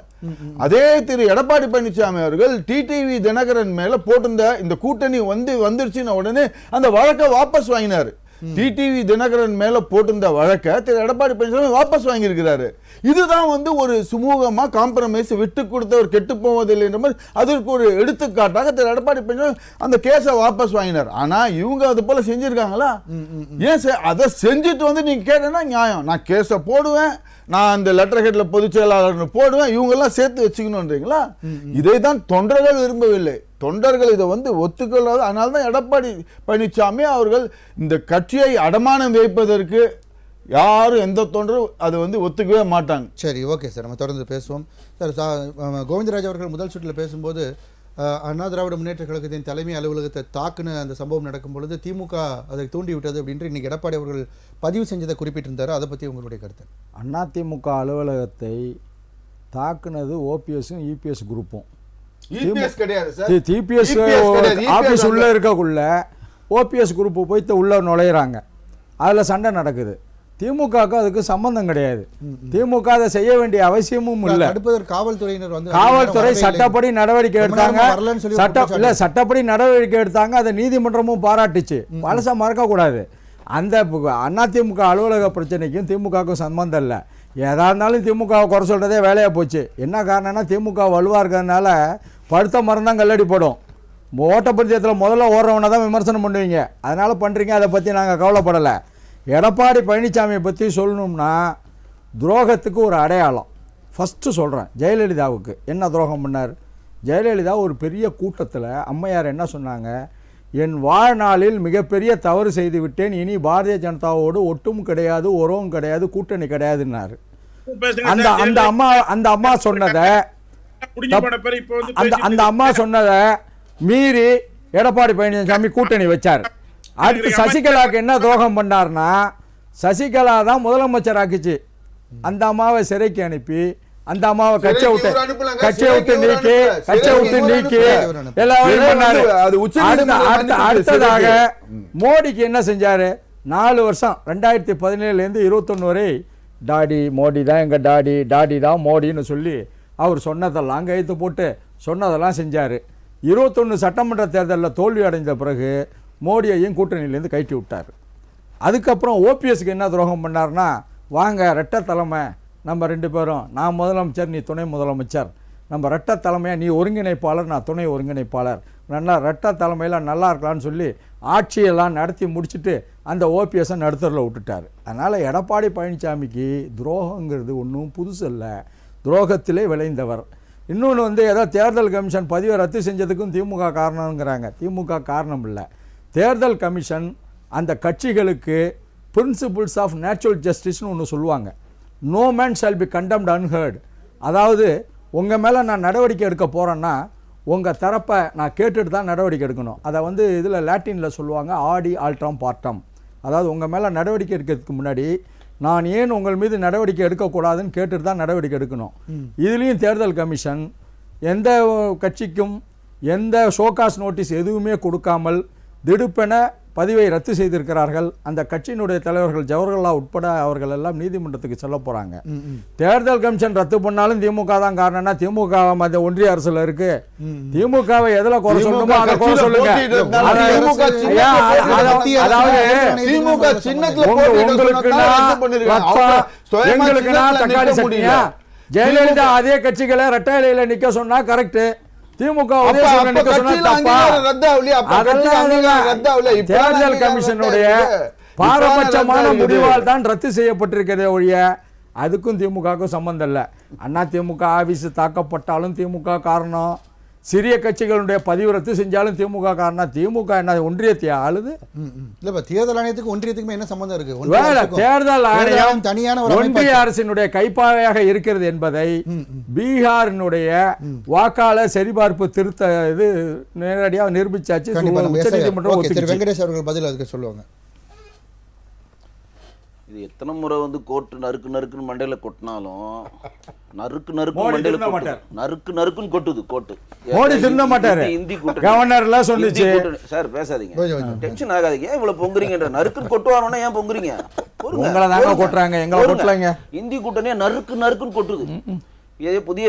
அதே திரு எடப்பாடி பழனிசாமி அவர்கள் டிடிவி தினகரன் மேல போட்டிருந்த இந்த கூட்டணி வந்துருச்சுன்னு உடனே அந்த வழக்கை வாபஸ் வாங்கினாரு. டிடிவி தினகரன் மேல போட்டிருந்த வழக்க திரு எடப்பாடி பழனிசாமி வாபஸ் வாங்கியிருக்கிறாரு. இதுதான் வந்து ஒரு சுமூகமா காம்ப்ரமைஸ் விட்டு கொடுத்தவர் கெட்டு போவதில்லை என்ற மாதிரி அதற்கு ஒரு எடுத்துக்காட்டாக திரு எடப்பாடி பழனிசாமி அந்த கேஸை வாபஸ் வாங்கினார். ஆனா இவங்க அது போல செஞ்சிருக்காங்களா? ஏன் அதை செஞ்சுட்டு வந்து நீங்க கேட்டேன்னா நியாயம், நான் கேஸை போடுவேன், நான் அந்த லெட்டர் ஹெட்ல பொதுச் செயலாளர் போடுவேன், இவங்கெல்லாம் சேர்த்து வச்சுக்கணும்ன்றீங்களா? இதை தான் தொண்டர்கள் விரும்பவில்லை. தொண்டர்கள் இதை வந்து ஒத்துக்கொள்ளாது. அதனால தான் எடப்பாடி பழனிசாமி அவர்கள் இந்த கட்சியை அடமானம் வைப்பதற்கு யாரும் எந்த தொண்டரும் அதை வந்து ஒத்துக்கவே மாட்டாங்க. சரி, ஓகே சார், நம்ம தொடர்ந்து பேசுவோம். சார், கோவிந்தராஜ் அவர்கள் முதல் சுற்றில் பேசும்போது அண்ணா திராவிட முன்னேற்ற கழகத்தின் தலைமை அலுவலகத்தை தாக்குன அந்த சம்பவம் நடக்கும் பொழுது திமுக அதை தூண்டிவிட்டது அப்படின்ட்டு இன்னைக்கு எடப்பாடி அவர்கள் பதிவு செஞ்சதை குறிப்பிட்டிருந்தார். அதை பற்றி உங்களுடைய கருத்து? அதிமுக அலுவலகத்தை தாக்குனது ஓபிஎஸும் இபிஎஸ் குரூப்பும். டிபிஎஸ் ஆஃபீஸ் உள்ளே இருக்கக்குள்ள ஓபிஎஸ் குரூப்பு போய்த்து உள்ளே நுழையிறாங்க. அதில் சண்டை நடக்குது. திமுகவுக்கு அதுக்கு சம்பந்தம் கிடையாது. திமுக அதை செய்ய வேண்டிய அவசியமும் இல்லை. தடுப்பதற்கு காவல்துறையினர் வந்து காவல்துறை சட்டப்படி நடவடிக்கை எடுத்தாங்க. சட்டப்படி நடவடிக்கை எடுத்தாங்க. அதை நீதிமன்றமும் பாராட்டுச்சு. பழசா மறக்கக்கூடாது. அந்த அதிமுக அலுவலக பிரச்சனைக்கும் திமுகவுக்கும் சம்பந்தம் இல்லை. எதா இருந்தாலும் திமுகவை குறை சொல்கிறதே வேலையாக போச்சு. என்ன காரணம்னா திமுக வலுவாக இருக்கிறதுனால படுத்த மரம் தான் கல்லடி போடும். ஓட்டப்பந்தயத்தில் முதல்ல ஓடுறவனை தான் விமர்சனம் பண்ணுவீங்க. அதனால் பண்ணுறீங்க. அதை பற்றி நாங்கள் கவலைப்படலை. எடப்பாடி பழனிசாமியை பற்றி சொல்லணும்னா துரோகத்துக்கு ஒரு அடையாளம் ஃபஸ்ட்டு சொல்கிறேன். ஜெயலலிதாவுக்கு என்ன துரோகம் பண்ணார்? ஜெயலலிதா ஒரு பெரிய கூட்டத்தில் அம்மையார் என்ன சொன்னாங்க? என் வாழ்நாளில் மிகப்பெரிய தவறு செய்து விட்டேன். இனி பாரதிய ஜனதாவோடு ஒட்டும் கிடையாது, உறவும் கிடையாது, கூட்டணி கிடையாதுன்னாரு. அந்த அம்மா சொன்னதை அந்த அம்மா சொன்னதை மீறி எடப்பாடி பழனிசாமி கூட்டணி வச்சார். அடுத்து சசிகலாவுக்கு என்ன துரோகம் பண்ணார்னா, சசிகலா தான் முதலமைச்சர் ஆக்குச்சு. அந்த அம்மாவை சிறைக்கு அனுப்பி அந்த அம்மாவை கட்சியை விட்டு நீக்கி எல்லாரும் பண்ணாரு. அடுத்ததாக மோடிக்கு என்ன செஞ்சாரு? 4 வருஷம் 2017 21 வரை டாடி மோடி தான் எங்கள் டாடி தான் மோடின்னு சொல்லி அவர் சொன்னதெல்லாம் கையெழுத்து போட்டு சொன்னதெல்லாம் செஞ்சார். 21 சட்டமன்ற தேர்தலில் தோல்வி அடைந்த பிறகு மோடியையும் கூட்டணியிலேருந்து கழட்டி விட்டார். அதுக்கப்புறம் ஓபிஎஸ்க்கு என்ன துரோகம் பண்ணார்னா, வாங்க ரெட்டை தலைமை, நம்ம 2 பேரும், நான் முதலமைச்சர் நீ துணை முதலமைச்சர், நம்ம ரெட்டை தலைமையாக நீ ஒருங்கிணைப்பாளர் நான் துணை ஒருங்கிணைப்பாளர், நல்லா ரெட்டை தலைமையில் நல்லா இருக்கலான்னு சொல்லி ஆட்சியெல்லாம் நடத்தி முடிச்சுட்டு அந்த ஓபிஎஸ்ஸை நடுத்தரில் விட்டுட்டார். அதனால் எடப்பாடி பழனிசாமிக்கு துரோகங்கிறது ஒன்றும் புதுசு இல்லை. துரோகத்திலே விளைந்தவர். இன்னொன்று வந்து ஏதோ தேர்தல் கமிஷன் பதிவை ரத்து செஞ்சதுக்கும் திமுக காரணங்கிறாங்க. திமுக காரணம் இல்லை. தேர்தல் கமிஷன் அந்த கட்சிகளுக்கு பிரின்சிபிள்ஸ் ஆஃப் நேச்சுரல் ஜஸ்டிஸ்னு ஒன்று சொல்லுவாங்க. No man shall be condemned unheard. அதாவது உங்கள் மேலே நான் நடவடிக்கை எடுக்க போகிறேன்னா உங்கள் தரப்பை நான் கேட்டுட்டு தான் நடவடிக்கை எடுக்கணும். அதை வந்து இதில் லாட்டினில் சொல்லுவாங்க ஆடி ஆல்ட்ரம் பார்ட்டம். அதாவது உங்கள் மேலே நடவடிக்கை எடுக்கிறதுக்கு முன்னாடி நான் ஏன் உங்கள் மீது நடவடிக்கை எடுக்கக்கூடாதுன்னு கேட்டுட்டு தான் நடவடிக்கை எடுக்கணும். இதுலேயும் தேர்தல் கமிஷன் எந்த கட்சிக்கும் எந்த ஷோகாஸ் நோட்டீஸ் எதுவுமே கொடுக்காமல் திடுப்பென பதிவை ரத்து செய்திருக்கிறார்கள். அந்த கட்சியினுடைய தலைவர்கள் ஜவஹர்லால் உட்பட அவர்கள் எல்லாம் நீதிமன்றத்துக்கு செல்ல போகிறாங்க. தேர்தல் கமிஷன் ரத்து பண்ணாலும் திமுக தான் காரணம்னா திமுக அந்த ஒன்றிய அரசுல இருக்கு. திமுகவை எதுல குறை சொல்லணுமோ அதை குறை சொல்லுங்க. எங்களுக்குன்னா தக்காளி சட்னியா? ஜெயலலிதா அதே கட்சிகளை ரெட்டை இலையில நிக்க சொன்னா கரெக்ட். திமுக தேர்தல் கமிஷனுடைய பாரபட்சமான முடிவால் தான் ரத்து செய்யப்பட்டிருக்கிறதே ஒழிய அதுக்கும் திமுகவுக்கும் சம்பந்தம் இல்லை. அண்ணா திமுக ஆபீஸ் தாக்கப்பட்டாலும் திமுக காரணம். சிறிய கட்சிகளுடைய பதிவு ரத்து செஞ்சாலும் திமுக காரணம். திமுக என்ன ஒன்றியத்தை ஆளுது? இல்ல தேர்தல் ஆணையத்துக்கு ஒன்றியத்துக்குமே என்ன சம்பந்தம் இருக்கு? தேர்தல் ஆணையம் தனியான ஒன்றிய அரசினுடைய கைப்பாவையாக இருக்கிறது என்பதை பீகாரினுடைய வாக்காளர் சரிபார்ப்பு திருத்த இது நேரடியாக நிரூபிச்சாச்சு. உச்சநீதிமன்றம். வெங்கடேஷ் அவர்கள் பதில் அதுக்கு சொல்லுவாங்க. இது எத்தனை முறை வந்து கோர்ட்டு நறுக்குன்னு மண்டையில கொட்டினாலும் நறுக்குன்னு கொட்டுது கோர்ட்டு. மோடி திருந்த மாட்டாரு. இந்தி கூட்டணி கவர்னர்லாம் சொல்லுச்சு. சார் பேசாதீங்க, டென்ஷன் ஆகாதீங்க. இவ்வளவு பொங்குறீங்கன்ற நறுக்குன்னு கொட்டுவாரோன்னா ஏன் பொங்குறீங்க? உங்களை தாங்க கொட்டுறாங்க, எங்களை கொட்டலங்க. இந்தி கூட்டணியை நறுக்குன்னு கொட்டுது. இதே புதிய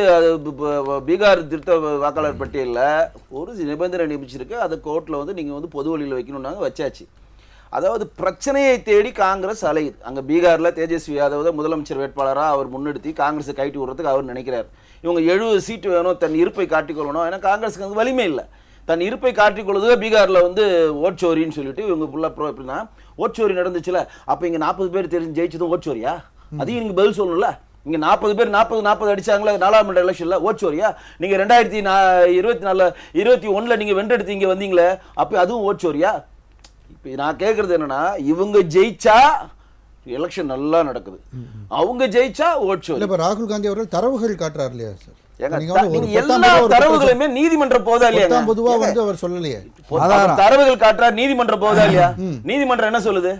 பீகார் திருத்த வாக்காளர் பட்டியலில் ஒரு நிபந்தனை நியமிச்சிருக்கு. அதை கோர்ட்டில் வந்து நீங்கள் வந்து பொது வழியில் வைக்கணும்னாங்க, வச்சாச்சு. அதாவது பிரச்சனையை தேடி காங்கிரஸ் அலையுது. அங்கே பீகாரில் தேஜஸ்வி யாதவ் முதலமைச்சர் வேட்பாளராக அவர் முன்னெடுத்து காங்கிரஸை கைட்டி விடுறதுக்கு அவர் நினைக்கிறார். இவங்க 70 சீட்டு வேணும், தன் இருப்பை காட்டிக்கொள்ளணும். ஏன்னா காங்கிரஸுக்கு வந்து வலிமை இல்லை. தன் இருப்பை காட்டிக்கொள்வது பீகாரில் வந்து ஓட்சோரின்னு சொல்லிட்டு இவங்க ஃபுல்லாக எப்படின்னா ஓட்சோரி நடந்துச்சுல, அப்போ இங்கே 40 பேர் தெரிஞ்சு ஜெயிச்சதும் ஓட்சோரியா? அதையும் நீங்கள் பதில் சொல்லணும்ல. இங்கே 40 பேர் 40 அடிச்சாங்களா நாடாளுமன்ற எலெக்ஷனில், ஓட்சோரியா? நீங்கள் 2021 நீங்கள் வென்றெடுத்து இங்கே வந்தீங்களே, அப்போ அதுவும் ஓட்சோரியா? இப்போ நான் கேட்கறது என்னன்னா, இவங்க ஜெயிச்சா எலெக்ஷன் நல்லா நடக்குது, அவங்க ஜெயிச்சா ஓட்சோரி. இப்போ ராகுல் காந்தி அவர்கள் தரவுகள் காட்டுறாரு இல்லையா சார்? எல்லா தரவுகளுமே நீதிமன்றம் போதா இல்லையா? பொதுவா வந்து அவர் சொல்லலையே, தரவுகள் காட்டுறாரு, நீதிமன்றம் போதா இல்லையா? நீதிமன்றம் என்ன சொல்லுது?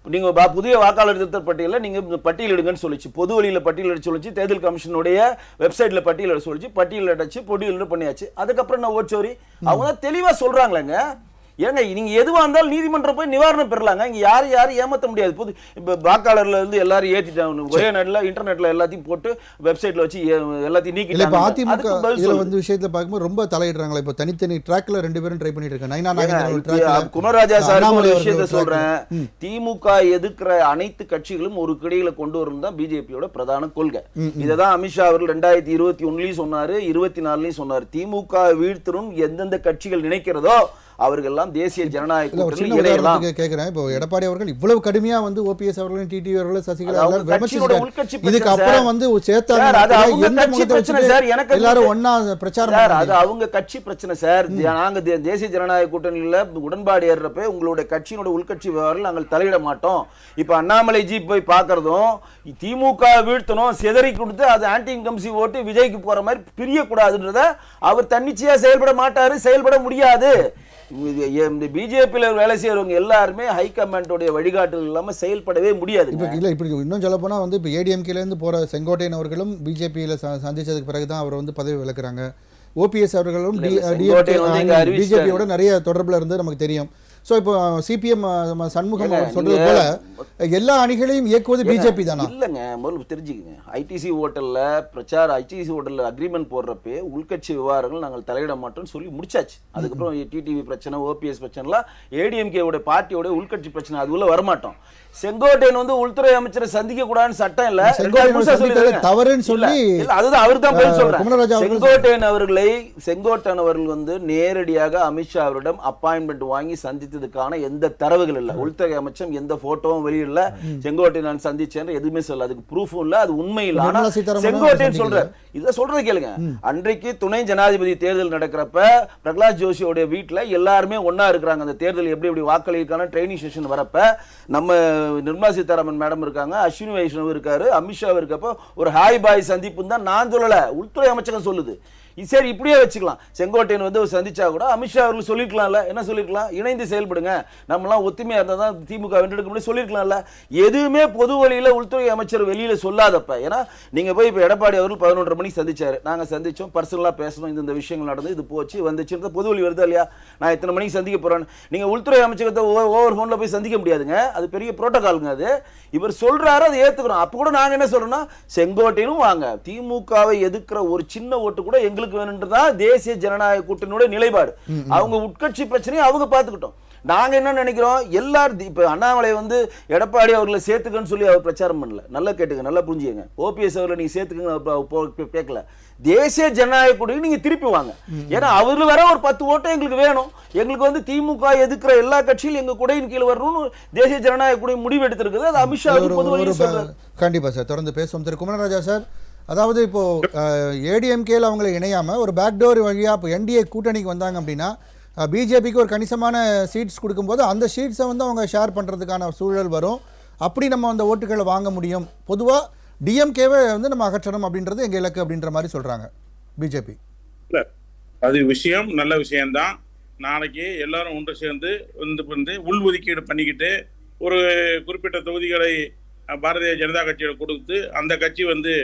நீங்க புதிய வாக்காளர் திருத்த பட்டியல நீங்க பட்டியலிடுங்கன்னு சொல்லிச்சு, பொது வழியில பட்டியலிட சொல்லிச்சு, தேர்தல் கமிஷனுடைய வெப்சைட்ல பட்டியலிட சொல்லிச்சு, பட்டியலிடச்சு பொட்டியலிட பண்ணியாச்சு. அதுக்கப்புறம் நான் ஓட்சோரி அவங்க தான் தெளிவா சொல்றாங்களேங்க. ஏங்க நீங்க எதுவா இருந்தாலும் நீதிமன்றம் போய் நிவாரணம் பெறலாங்க. இங்க யாரும் ஏமாத்த முடியாது. இப்ப வாக்காளர்ல இருந்து எல்லாரும் ஏத்திட்டாங்க, ஒரே நாட்டுல இன்டர்நெட்ல எல்லாத்தையும் போட்டு வெப்சைட்ல வச்சு எல்லாத்தையும் நீக்கிட்டாங்க. அதிமுக இதுல வந்து விஷயத்துல பார்க்கும்போது ரொம்ப தலையிடுறாங்களா? இப்போ தனித்தனி ட்ராக்ல 2 பேரும் ட்ரை பண்ணிட்டு இருக்காங்க. குமரராஜா சார் ஒரு விஷயத்த சொல்றேன், திமுக எதிர்க்கிற அனைத்து கட்சிகளும் ஒரு கிடையில கொண்டு வரும் தான் பிஜேபியோட பிரதான கொள்கை. இததான் அமித்ஷா அவர்கள் 2021 சொன்னாரு, 24 சொன்னாரு. திமுக வீழ்த்தணும் எந்தெந்த கட்சிகள் நினைக்கிறதோ அவர்கள்லாம் தேசிய ஜனநாயக கூட்டணியில் இணையலாம். கேக்குறேன், இப்போ எடப்பாடி அவர்கள் இவ்வளவு கடுமையா வந்து ஓபிஎஸ் அவர்களும் டிடிவி அவர்களும் சசிகலா அவர்களும் விமர்சிச்சாங்க. இதுக்கு அப்புறம் வந்து சேர்த்தாங்க, எல்லாரும் ஒண்ணா பிரச்சாரம். சார் அது அவங்க கட்சி பிரச்சனை சார். நாங்க தேசிய ஜனநாயக கூட்டணியில உடன்பாடு ஏறப்ப உங்களுடைய கட்சியினோட உள்கட்சி விவகாரங்கள் நாங்கள் தலையிட மாட்டோம். இப்ப அண்ணாமலை ஜி போய் பாக்குறதும் திமுக வீழ்த்தணும் செதறி கொடுத்து அது ஆன்டி இன்கம்சி ஓட்டு விஜய்க்கு போற மாதிரி பிரியக்கூடாதுன்றத அவர் தன்னிச்சையா செயல்பட மாட்டாரு, செயல்பட முடியாது. பிஜேபியில வேலை செய்யறவங்க எல்லாருமே ஹை கமாண்டோட வழிகாட்டுதல் இல்லாம செயல்படவே முடியாது. இப்படி இன்னும் சொல்ல போனா வந்து இப்போ ஏடிஎம்கேல இருந்து போற செங்கோட்டையன் அவர்களும் பிஜேபியில சந்திச்சதுக்கு பிறகுதான் அவர் வந்து பதவி விலக்குறாங்க. ஓபிஎஸ் அவர்களும் பிஜேபியோட நிறைய தொடர்புல இருந்து நமக்கு தெரியும். ஸோ இப்போ சிபிஎம் சண்முகம் சொல்றது போல எல்லா அணிகளையும் இயக்குவது பிஜேபி தானா? இல்லைங்க, முதல்ல தெரிஞ்சுக்கங்க. ஐடிசி ஹோட்டல்ல ஐடிசி ஹோட்டல்ல அக்ரிமெண்ட் போடுறப்பே உள்கட்சி விவகாரங்கள் நாங்கள் தலையிட மாட்டோம்னு சொல்லி முடிச்சாச்சு. அதுக்கப்புறம் டிடிவி பிரச்சனை, ஓபிஎஸ் பிரச்சனைலாம் ஏடிஎம்கேவோட பார்ட்டியோட உள்கட்சி பிரச்சனை, அதுக்குள்ள வரமாட்டோம். செங்கோட்டையன் வந்து உள்துறை அமைச்சரை சந்திக்க கூடாதுன்னு சட்டம் இல்ல, தவறுன்னு சொல்லி அதுதான் அவர் தான் பதில் சொல்றேன். செங்கோட்டையன் அவர்கள் வந்து நேரடியாக அமித்ஷா அவரிடம் அப்பாயின்மெண்ட் வாங்கி சந்தித்ததுக்கான எந்த தரவுகள் இல்ல. உள்துறை அமைச்சர் எந்த போட்டோவும் வெளியிடல, செங்கோட்டையன் நான் சந்திச்சேன் எதுவுமே சொல்ல, அதுக்கு ப்ரூஃபும் இல்ல, அது உண்மை இல்ல. ஆனா செங்கோட்டையன் சொல்ற இத சொல்றது கேளுங்க. அன்றைக்கு துணை ஜனாதிபதி தேர்தல் நடக்கிறப்ப பிரகலாத் ஜோஷியோட வீட்டுல எல்லாருமே ஒன்னா இருக்கிறாங்க. அந்த தேர்தல் எப்படி வாக்களிக்கான ட்ரைனிங் செஷன் வரப்ப நம்ம நிர்மலா சீதாராமன் மேடம் இருக்காங்க, அஸ்வினி வைஷ்ணவ் இருக்காரு, அமித்ஷா இருக்கப்ப ஒரு ஹாய் பாய் சந்திப்பு தான் நான் சொல்லல, உள்துறை அமைச்சகம் சொல்லுது. சரி இப்படியே வச்சுக்கலாம். செங்கோட்டையன் வந்து சந்திச்சா கூட அமித்ஷா அவர்கள் சொல்லிருக்கலாம்ல, என்ன சொல்லிருக்கலாம், இணைந்து செயல்படுங்க, நம்மளாம் ஒத்துமையா இருந்தா தான் திமுக வென்றெடுக்க முடியும் சொல்லிருக்கலாம்ல. எதுவுமே பொது வழியில உள்துறை அமைச்சர் வெளியில சொல்லாதப்ப, ஏன்னா நீங்க போய் இப்ப எடப்பாடி அவர்கள் 11:30 மணிக்கு சந்திச்சாரு, நாங்க சந்திச்சோம், பர்சனலா பேசணும், இந்த விஷயங்கள் நடந்து இது போச்சு வந்துச்சு, பொது வழி வருதா இல்லையா, நான் இத்தனை மணிக்கு சந்திக்க போறேன். நீங்க உள்துறை அமைச்சகத்தை ஓவர் போன்ல போய் சந்திக்க முடியாதுங்க, அது பெரிய புரோட்டோகாலுங்க. அது இவர் சொல்றாரு, அதை ஏத்துக்கிறோம். அப்ப கூட நாங்க என்ன சொல்றோம்னா, செங்கோட்டையிலும் வாங்க, திமுகவை எதிர்க்கிற ஒரு சின்ன ஓட்டு கூட எங்களுக்கு வேணும்ன்றதான் தேசிய ஜனநாயக கூட்டணியோட நிலைப்பாடு. அவங்க உட்கட்சி பிரச்சனையை அவங்க பார்த்துக்கிட்டோம். நாங்க என்ன நினைக்கிறோம், எல்லாரும் இப்ப அண்ணாமலை வந்து எடப்பாடி அவர்களை சேர்த்துக்கன்னு சொல்லி அவர் பிரச்சாரம் பண்ணல. நல்லா கேட்டுங்க, நல்லா புரிஞ்சுங்க. ஓபிஎஸ் அவர்களை நீங்க சேர்த்துக்கங்க கேட்கல. தேசிய ஜனநாயக கூட்டணி நீங்க திருப்பி வாங்க, ஏன்னா அவர்கள் வர ஒரு 10 ஓட்டம் எங்களுக்கு வேணும். எங்களுக்கு வந்து திமுக எதிர்க்கிற எல்லா கட்சியிலும் எங்க குடையின் கீழ் வரணும்னு தேசிய ஜனநாயக கூட்டணி முடிவு எடுத்திருக்குது. அது அமித்ஷா கண்டிப்பா சார். தொடர்ந்து பேசுவோம். திரு குமரராஜா சார், அதாவது இப்போ ஏடிஎம்கேல அவங்களை இணையாம ஒரு பேக்டோர் வழியா இப்போ என்டிஏ கூட்டணிக்கு வந்தாங்க அப்படின்னா பிஜேபிக்கு ஒரு கணிசமான சீட்ஸ் கொடுக்கும்போது அந்த சீட்ஸை வந்து அவங்க ஷேர் பண்ணுறதுக்கான சூழல் வரும். அப்படி நம்ம அந்த ஓட்டுகளை வாங்க முடியும். பொதுவாக டிஎம்கேவை வந்து நம்ம அகற்றணும் அப்படின்றது எங்கள் இலக்கு அப்படின்ற மாதிரி சொல்கிறாங்க பிஜேபி. இல்லை, அது விஷயம் நல்ல விஷயம்தான். நாளைக்கு எல்லாரும் ஒன்று சேர்ந்து வந்து உள்ஒதுக்கீடு பண்ணிக்கிட்டு ஒரு குறிப்பிட்ட தொகுதிகளை பாரதிய ஜனதா கட்சியில் கொடுத்து அந்த கட்சி வந்து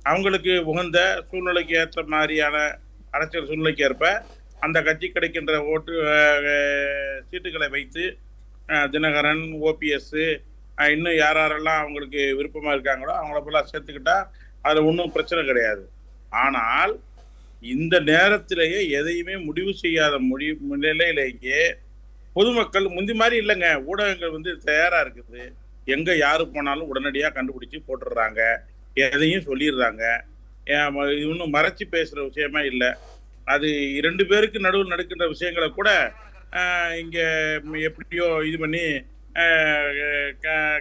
அவங்களுக்கு உகந்த சூழ்நிலைக்கு ஏற்ற மாதிரியான அரசியல் சூழ்நிலைக்கு ஏற்ப அந்த கட்சி கிடைக்கின்ற ஓட்டு சீட்டுகளை வைத்து தினகரன், ஓபிஎஸ், இன்னும் யாரெல்லாம் அவங்களுக்கு விருப்பமாக இருக்காங்களோ அவங்கள போலாம் சேர்த்துக்கிட்டா அதில் ஒன்றும் பிரச்சனை கிடையாது. ஆனால் இந்த நேரத்திலேயே எதையுமே முடிவு செய்யாத நிலையிலேயே பொதுமக்கள் முந்தி மாதிரி இல்லைங்க, ஊடகங்கள் வந்து தயாராக இருக்குது. எங்கே யாரு போனாலும் உடனடியாக கண்டுபிடிச்சி போட்டுடுறாங்க, எதையும் சொல்லிடுறாங்க. இன்னும் மறைச்சி பேசுகிற விஷயமா இல்லை. அது 2 பேருக்கு நடுவில் நடக்கின்ற விஷயங்களை கூட இங்கே எப்படியோ இது பண்ணி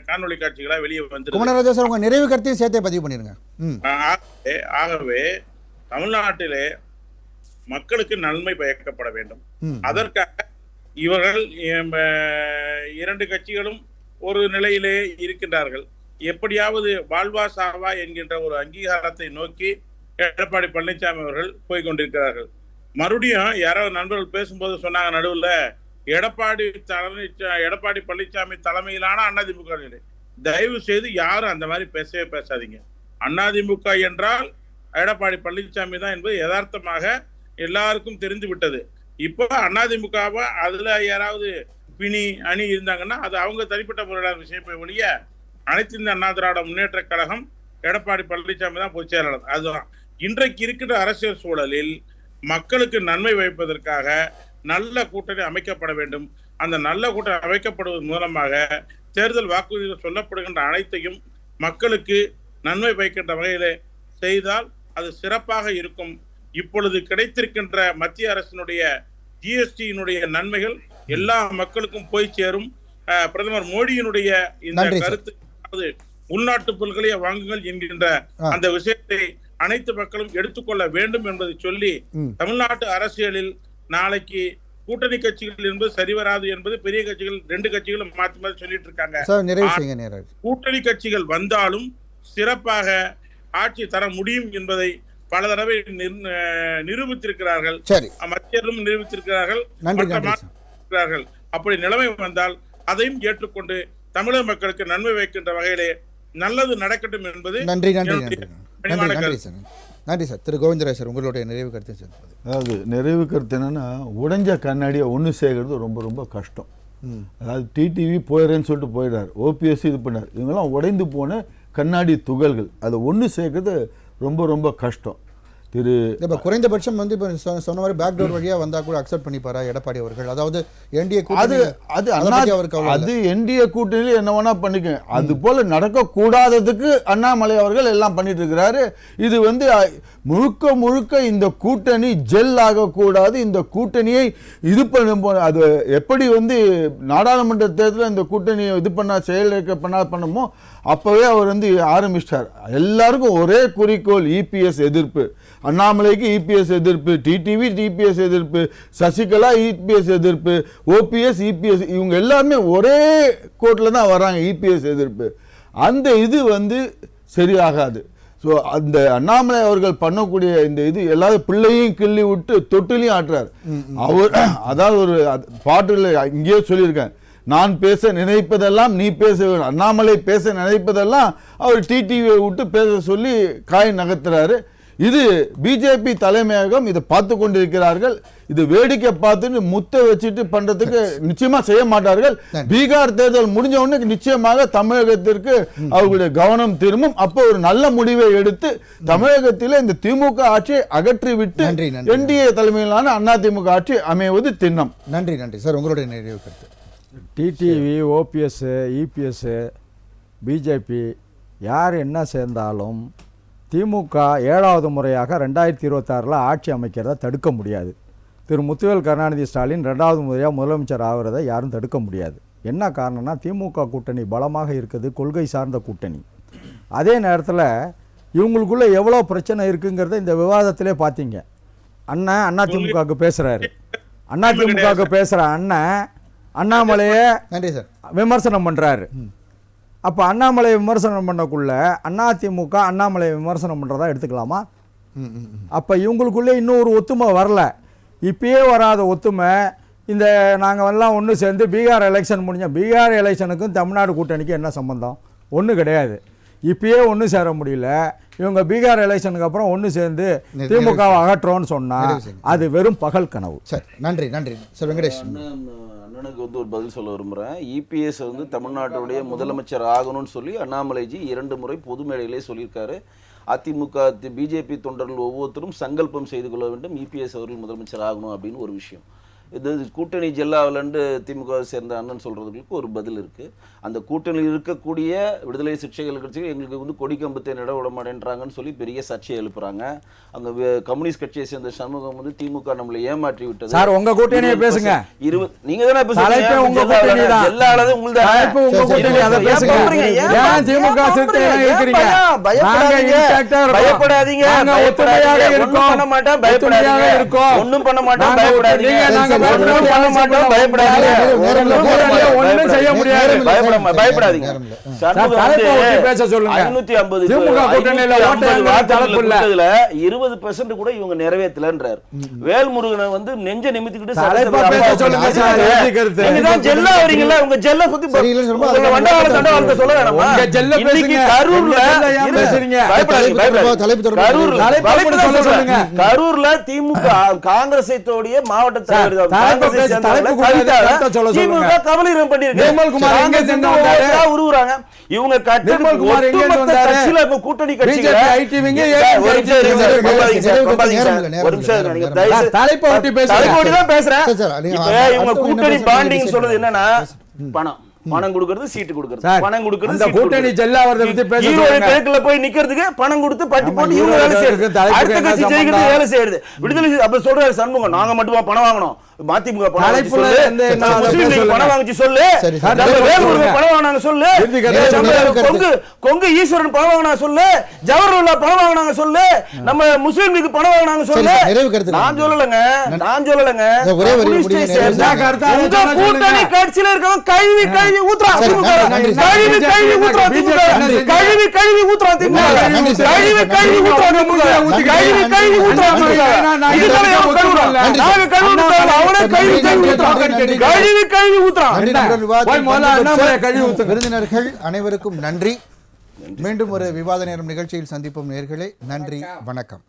காணொலி காட்சிகளாக வெளியே வந்து குமரராஜா சார் உங்க நிறைவு கருத்தையும் சேர்த்தே பதிவு பண்ணிருங்க. ஆகவே தமிழ்நாட்டிலே மக்களுக்கு நன்மை பயக்கப்பட வேண்டும். அதற்காக இவர்கள் 2 கட்சிகளும் ஒரு நிலையிலே இருக்கின்றார்கள். எப்படியாவது வாழ்வா சாவா என்கின்ற ஒரு அங்கீகாரத்தை நோக்கி எடப்பாடி பழனிசாமி அவர்கள் போய்கொண்டிருக்கிறார்கள். மறுபடியும் யாராவது நண்பர்கள் பேசும்போது சொன்னாங்க நடுவில், எடப்பாடி பழனிசாமி தலைமையிலான அதிமுக. தயவு செய்து யாரும் அந்த மாதிரி பேசவே பேசாதீங்க. அதிமுக என்றால் எடப்பாடி பழனிசாமி தான் என்பது யதார்த்தமாக எல்லாருக்கும் தெரிந்து விட்டது. இப்போ அதிமுகவை அதுல யாராவது பிணி அணி இருந்தாங்கன்னா அது அவங்க தனிப்பட்ட முறையான விஷயத்தை ஒழிய அனைத்து இந்த அண்ணா திராவிட முன்னேற்ற கழகம் எடப்பாடி பழனிசாமி தான் பொதுச் செயலாளர். அதுதான் இன்றைக்கு இருக்கிற அரசியல் சூழலில் மக்களுக்கு நன்மை வைப்பதற்காக நல்ல கூட்டணி அமைக்கப்பட வேண்டும். அந்த நல்ல கூட்டணி அமைக்கப்படுவதன் மூலமாக தேர்தல் வாக்குறுதிகள் சொல்லப்படுகின்ற அனைத்தையும் மக்களுக்கு நன்மை வைக்கின்ற வகையிலே செய்தால் அது சிறப்பாக இருக்கும். இப்பொழுது கிடைத்திருக்கின்ற மத்திய அரசினுடைய ஜிஎஸ்டியினுடைய நன்மைகள் எல்லா மக்களுக்கும் போய் சேரும். பிரதமர் மோடியினுடைய இந்த கருத்து, அதாவது உள்நாட்டு பொருட்களையே வாங்குங்கள் என்கின்ற அந்த விஷயத்தை அனைத்து மக்களும் எடுத்துக்கொள்ள வேண்டும் என்பதை சொல்லி, தமிழ்நாட்டு அரசியலில் நாளைக்கு கூட்டணி கட்சிகள் என்பது சரிவராது என்பது பெரிய கட்சிகள் 2 கட்சிகளும் மாற்றி மாற்றி சொல்லிட்டு இருக்காங்க. கூட்டணி கட்சிகள் வந்தாலும் சிறப்பாக ஆட்சி தர முடியும் என்பதை பல தடவை நிரூபித்திருக்கிறார்கள், மத்தியரும் நிரூபித்திருக்கிறார்கள். அப்படி நிலைமை வந்தால் அதையும் ஏற்றுக்கொண்டு தமிழக மக்களுக்கு நன்மை வைக்கின்ற வகையிலே நல்லது நடக்கட்டும் என்பது. நன்றி சார். திரு கோவிந்தராஜ் சார், உங்களுடைய நிறைவு கருத்து சார். அதாவது நிறைவு கருத்து என்னன்னா, உடைஞ்ச கண்ணாடியை ஒன்று சேர்க்கறது ரொம்ப ரொம்ப கஷ்டம். அதாவது டிடிவி போயிடுறேன்னு சொல்லிட்டு போயிடுறாரு, ஓபிஎஸ் இது பண்ணார், இவங்கெல்லாம் உடைந்து போன கண்ணாடி துகள்கள். அதை ஒன்று சேர்க்கறது ரொம்ப ரொம்ப கஷ்டம். இப்போ குறைந்தபட்சம் வந்து இப்போ சொன்ன மாதிரி பேக் டோர் வழியாக வந்தால் கூட அக்செப்ட் பண்ணிப்பாரா எடப்பாடி அவர்கள்? அதாவது என்டிஏ அது என்டிஏ கூட்டணியில் என்ன வேணா பண்ணிக்க, அது போல நடக்கக்கூடாததுக்கு அண்ணாமலை அவர்கள் எல்லாம் பண்ணிட்டு இருக்கிறாரு. இது வந்து முழுக்க முழுக்க இந்த கூட்டணி ஜெல் ஆகக்கூடாது. இந்த கூட்டணியை இது பண்ண, அது எப்படி வந்து நாடாளுமன்ற தேர்தலில் இந்த கூட்டணியை இது பண்ண செயலிழக்க பண்ணுமோ அப்போவே அவர் வந்து ஆரம்பிச்சிட்டார். எல்லாருக்கும் ஒரே குறிக்கோள், இபிஎஸ் எதிர்ப்பு. அண்ணாமலைக்கு இபிஎஸ் எதிர்ப்பு, டிடிவி டிபிஎஸ் எதிர்ப்பு, சசிகலா இபிஎஸ் எதிர்ப்பு, ஓபிஎஸ் இபிஎஸ், இவங்க எல்லாருமே ஒரே கோட்டில் தான் வராங்க, இபிஎஸ் எதிர்ப்பு. அந்த இது வந்து சரியாகாது. ஸோ அந்த அண்ணாமலை அவர்கள் பண்ணக்கூடிய இந்த இது எல்லாரும் பிள்ளையும் கிள்ளி விட்டு தொட்டிலையும் ஆட்டுறார் அவர். அதாவது ஒரு பாட்டுல இங்கேயே சொல்லியிருக்கேன், நான் பேச நினைப்பதெல்லாம் நீ பேச வேணும். அண்ணாமலை பேச நினைப்பதெல்லாம் அவர் டிடிவியை விட்டு பேச சொல்லி காய் நகர்த்துறாரு. இது பிஜேபி தலைமையகம் இதை பார்த்து கொண்டிருக்கிறார்கள். இது வேடிக்கை பார்த்துட்டு முத்தை வச்சுட்டு பண்றதுக்கு நிச்சயமா செய்ய மாட்டார்கள். பீகார் தேர்தல் முடிஞ்ச உடனே நிச்சயமாக தமிழகத்திற்கு அவர்களுடைய கவனம் திரும்பும். அப்போ ஒரு நல்ல முடிவை எடுத்து தமிழகத்தில் இந்த திமுக ஆட்சியை அகற்றிவிட்டு என்டிஏ தலைமையிலான அதிமுக ஆட்சி அமைவது திண்ணம். நன்றி சார், உங்களுடைய நிறைவு கருத்து. டிடிவி, ஓபிஎஸ், இபிஎஸ், பிஜேபி யார் என்ன சேர்ந்தாலும் திமுக 7வது முறையாக 2026 ஆட்சி அமைக்கிறத தடுக்க முடியாது. திரு முத்துவேல் கருணாநிதி ஸ்டாலின் 2வது முறையாக முதலமைச்சர் ஆகிறத யாரும் தடுக்க முடியாது. என்ன காரணம்னா, திமுக கூட்டணி பலமாக இருக்குது, கொள்கை சார்ந்த கூட்டணி. அதே நேரத்தில் இவங்களுக்குள்ள எவ்வளோ பிரச்சனை இருக்குங்கிறத இந்த விவாதத்திலே பார்த்தீங்க. அண்ணா திமுகவுக்கு பேசுகிறாரு, அதிமுகவுக்கு பேசுகிற அண்ணாமலையை விமர்சனம் பண்ணுறாரு. அப்போ அண்ணாமலை விமர்சனம் பண்ணக்குள்ள அதிமுக அண்ணாமலை விமர்சனம் பண்ணுறதா எடுத்துக்கலாமா? அப்போ இவங்களுக்குள்ளே இன்னும் ஒரு ஒத்துமை வரல. இப்பயே வராத ஒத்துமை இந்த நாங்கள் எல்லாம் ஒன்று சேர்ந்து பீகார் எலெக்ஷன் முடிஞ்ச பீகார் எலெக்ஷனுக்கும் தமிழ்நாடு கூட்டணிக்கும் என்ன சம்பந்தம்? ஒன்றும் கிடையாது. இப்பயே ஒன்று சேர முடியல. இவங்க பீகார் எலெக்ஷனுக்கு அப்புறம் ஒன்று சேர்ந்து திமுகவை அகற்றோன்னு சொன்னால் அது வெறும் பகல் கனவு. சார் நன்றி சார். வெங்கடேஷ், அண்ணனுக்கு வந்து ஒரு பதில் சொல்ல விரும்புகிறேன். இபிஎஸ் வந்து தமிழ்நாட்டுடைய முதலமைச்சர் ஆகணும்னு சொல்லி அண்ணாமலைஜி 2 முறை பொது மேடையிலே சொல்லியிருக்காரு. அதிமுக பிஜேபி தொண்டர்கள் ஒவ்வொருத்தரும் சங்கல்பம் செய்து கொள்ள வேண்டும், இபிஎஸ் அவர்கள் முதலமைச்சர் ஆகணும் அப்படின்னு ஒரு விஷயம். இது கூட்டணி ஜெல்லாவிலண்டு திமுக சேர்ந்த அண்ணன் சொல்கிறதுக்கு ஒரு பதில் இருக்குது. அந்த கூட்டணியில் இருக்கக்கூடிய விடுதலை சிறுத்தைகள் கட்சிகள் எங்களுக்கு வந்து கொடி கம்பத்தை நட விட மாட்டேன்றாங்கன்னு சொல்லி பெரிய சர்ச்சையை எழுப்புறாங்க. அங்கே கம்யூனிஸ்ட் கட்சியை சேர்ந்த சண்முகம் வந்து திமுக நம்மளை ஏமாற்றி விட்டது. சார் உங்க கூட்டணியை பேசுங்க. நீங்க தானே பயப்படாதீங்க, ஒன்றும் பண்ண மாட்டேன், பயப்படாதீங்க, ஒன்றும் பண்ண மாட்டேன், பயப்படாதீங்க. பயப்படணும், பண்ண மாட்டோம், பயப்படாதீங்க. ஒண்ணும் செய்ய முடியாது. பயப்படாதீங்க. தலைப்பை ஒட்டி பேச சொல்லுங்க. 550 திமுக கூட்டணியில தலைப்பு இல்ல. 20% கூட இவங்க நிறைவேற்றலன்றார். வேல்முருகனை வந்து நெஞ்ச நிமித்திக்கிட்டு தலைப்பா பேச சொல்லுங்க சார். நீங்க தான் ஜெல்லா வரீங்களா? உங்க ஜெல்ல பத்தி உங்க வண்டவாள தண்டவாளத்தை சொல்ல வேணாமா? உங்க ஜெல்ல இன்னைக்கு கரூர்ல பேசுறீங்க. கரூர்ல திமுக காங்கிரஸோடைய மாவட்ட தலைவர் திமுக கமலீரம் பண்ணிருக்கு உருவுறாங்க. இவங்க கூட்டணி கட்சிகள் கூட்டணி பாண்டிங் சொல்றது என்னன்னா பணம் கொடுக்கிறது, சீட்டு கொடுக்கிறது, பணம் கொடுக்கிறது, கூட்டணி ஜெல்லா வரத பத்தி பேச போய் நிக்கிறதுக்கு பணம் கொடுத்து பட்டி போட்டு இவங்க வேலை செய்யுது. அடுத்த கட்சி ஜெயிக்கிறது வேலை செய்யுது. விடுதலை அப்ப சொல்றாரு சண்முகம், நாங்க மட்டுமா பணம் வாங்கணும், மதிமுக பணம் வாங்கி சொல்லு, முஸ்லிம் பணம் வாங்கி சொல்லு, வேல்முருகன் பணம் வாங்கினாங்க சொல்லு, கொங்கு ஈஸ்வரன் பணம் வாங்கினாங்க சொல்லு, ஜவஹர்லால் பணம் வாங்கினாங்க சொல்லு, நம்ம முஸ்லிம் லீக் பணம் வாங்கினாங்க சொல்லு. நான் சொல்லலங்க, நான் சொல்லலங்க. கூட்டணி கட்சியில இருக்கவங்க கழுவி கழுவி ஊத்துறான், கழுவி கழுவி ஊத்துறான், கழுவி கழுவி ஊத்துறான், கழுவி கழுவி ஊத்துறான், கழுவி கழுவி ஊத்துறான். விருந்தினர்கள் அனைவருக்கும் நன்றி. மீண்டும் ஒரு விவாத நேரம் நிகழ்ச்சியில் சந்திப்போம் நேயர்களே. நன்றி, வணக்கம்.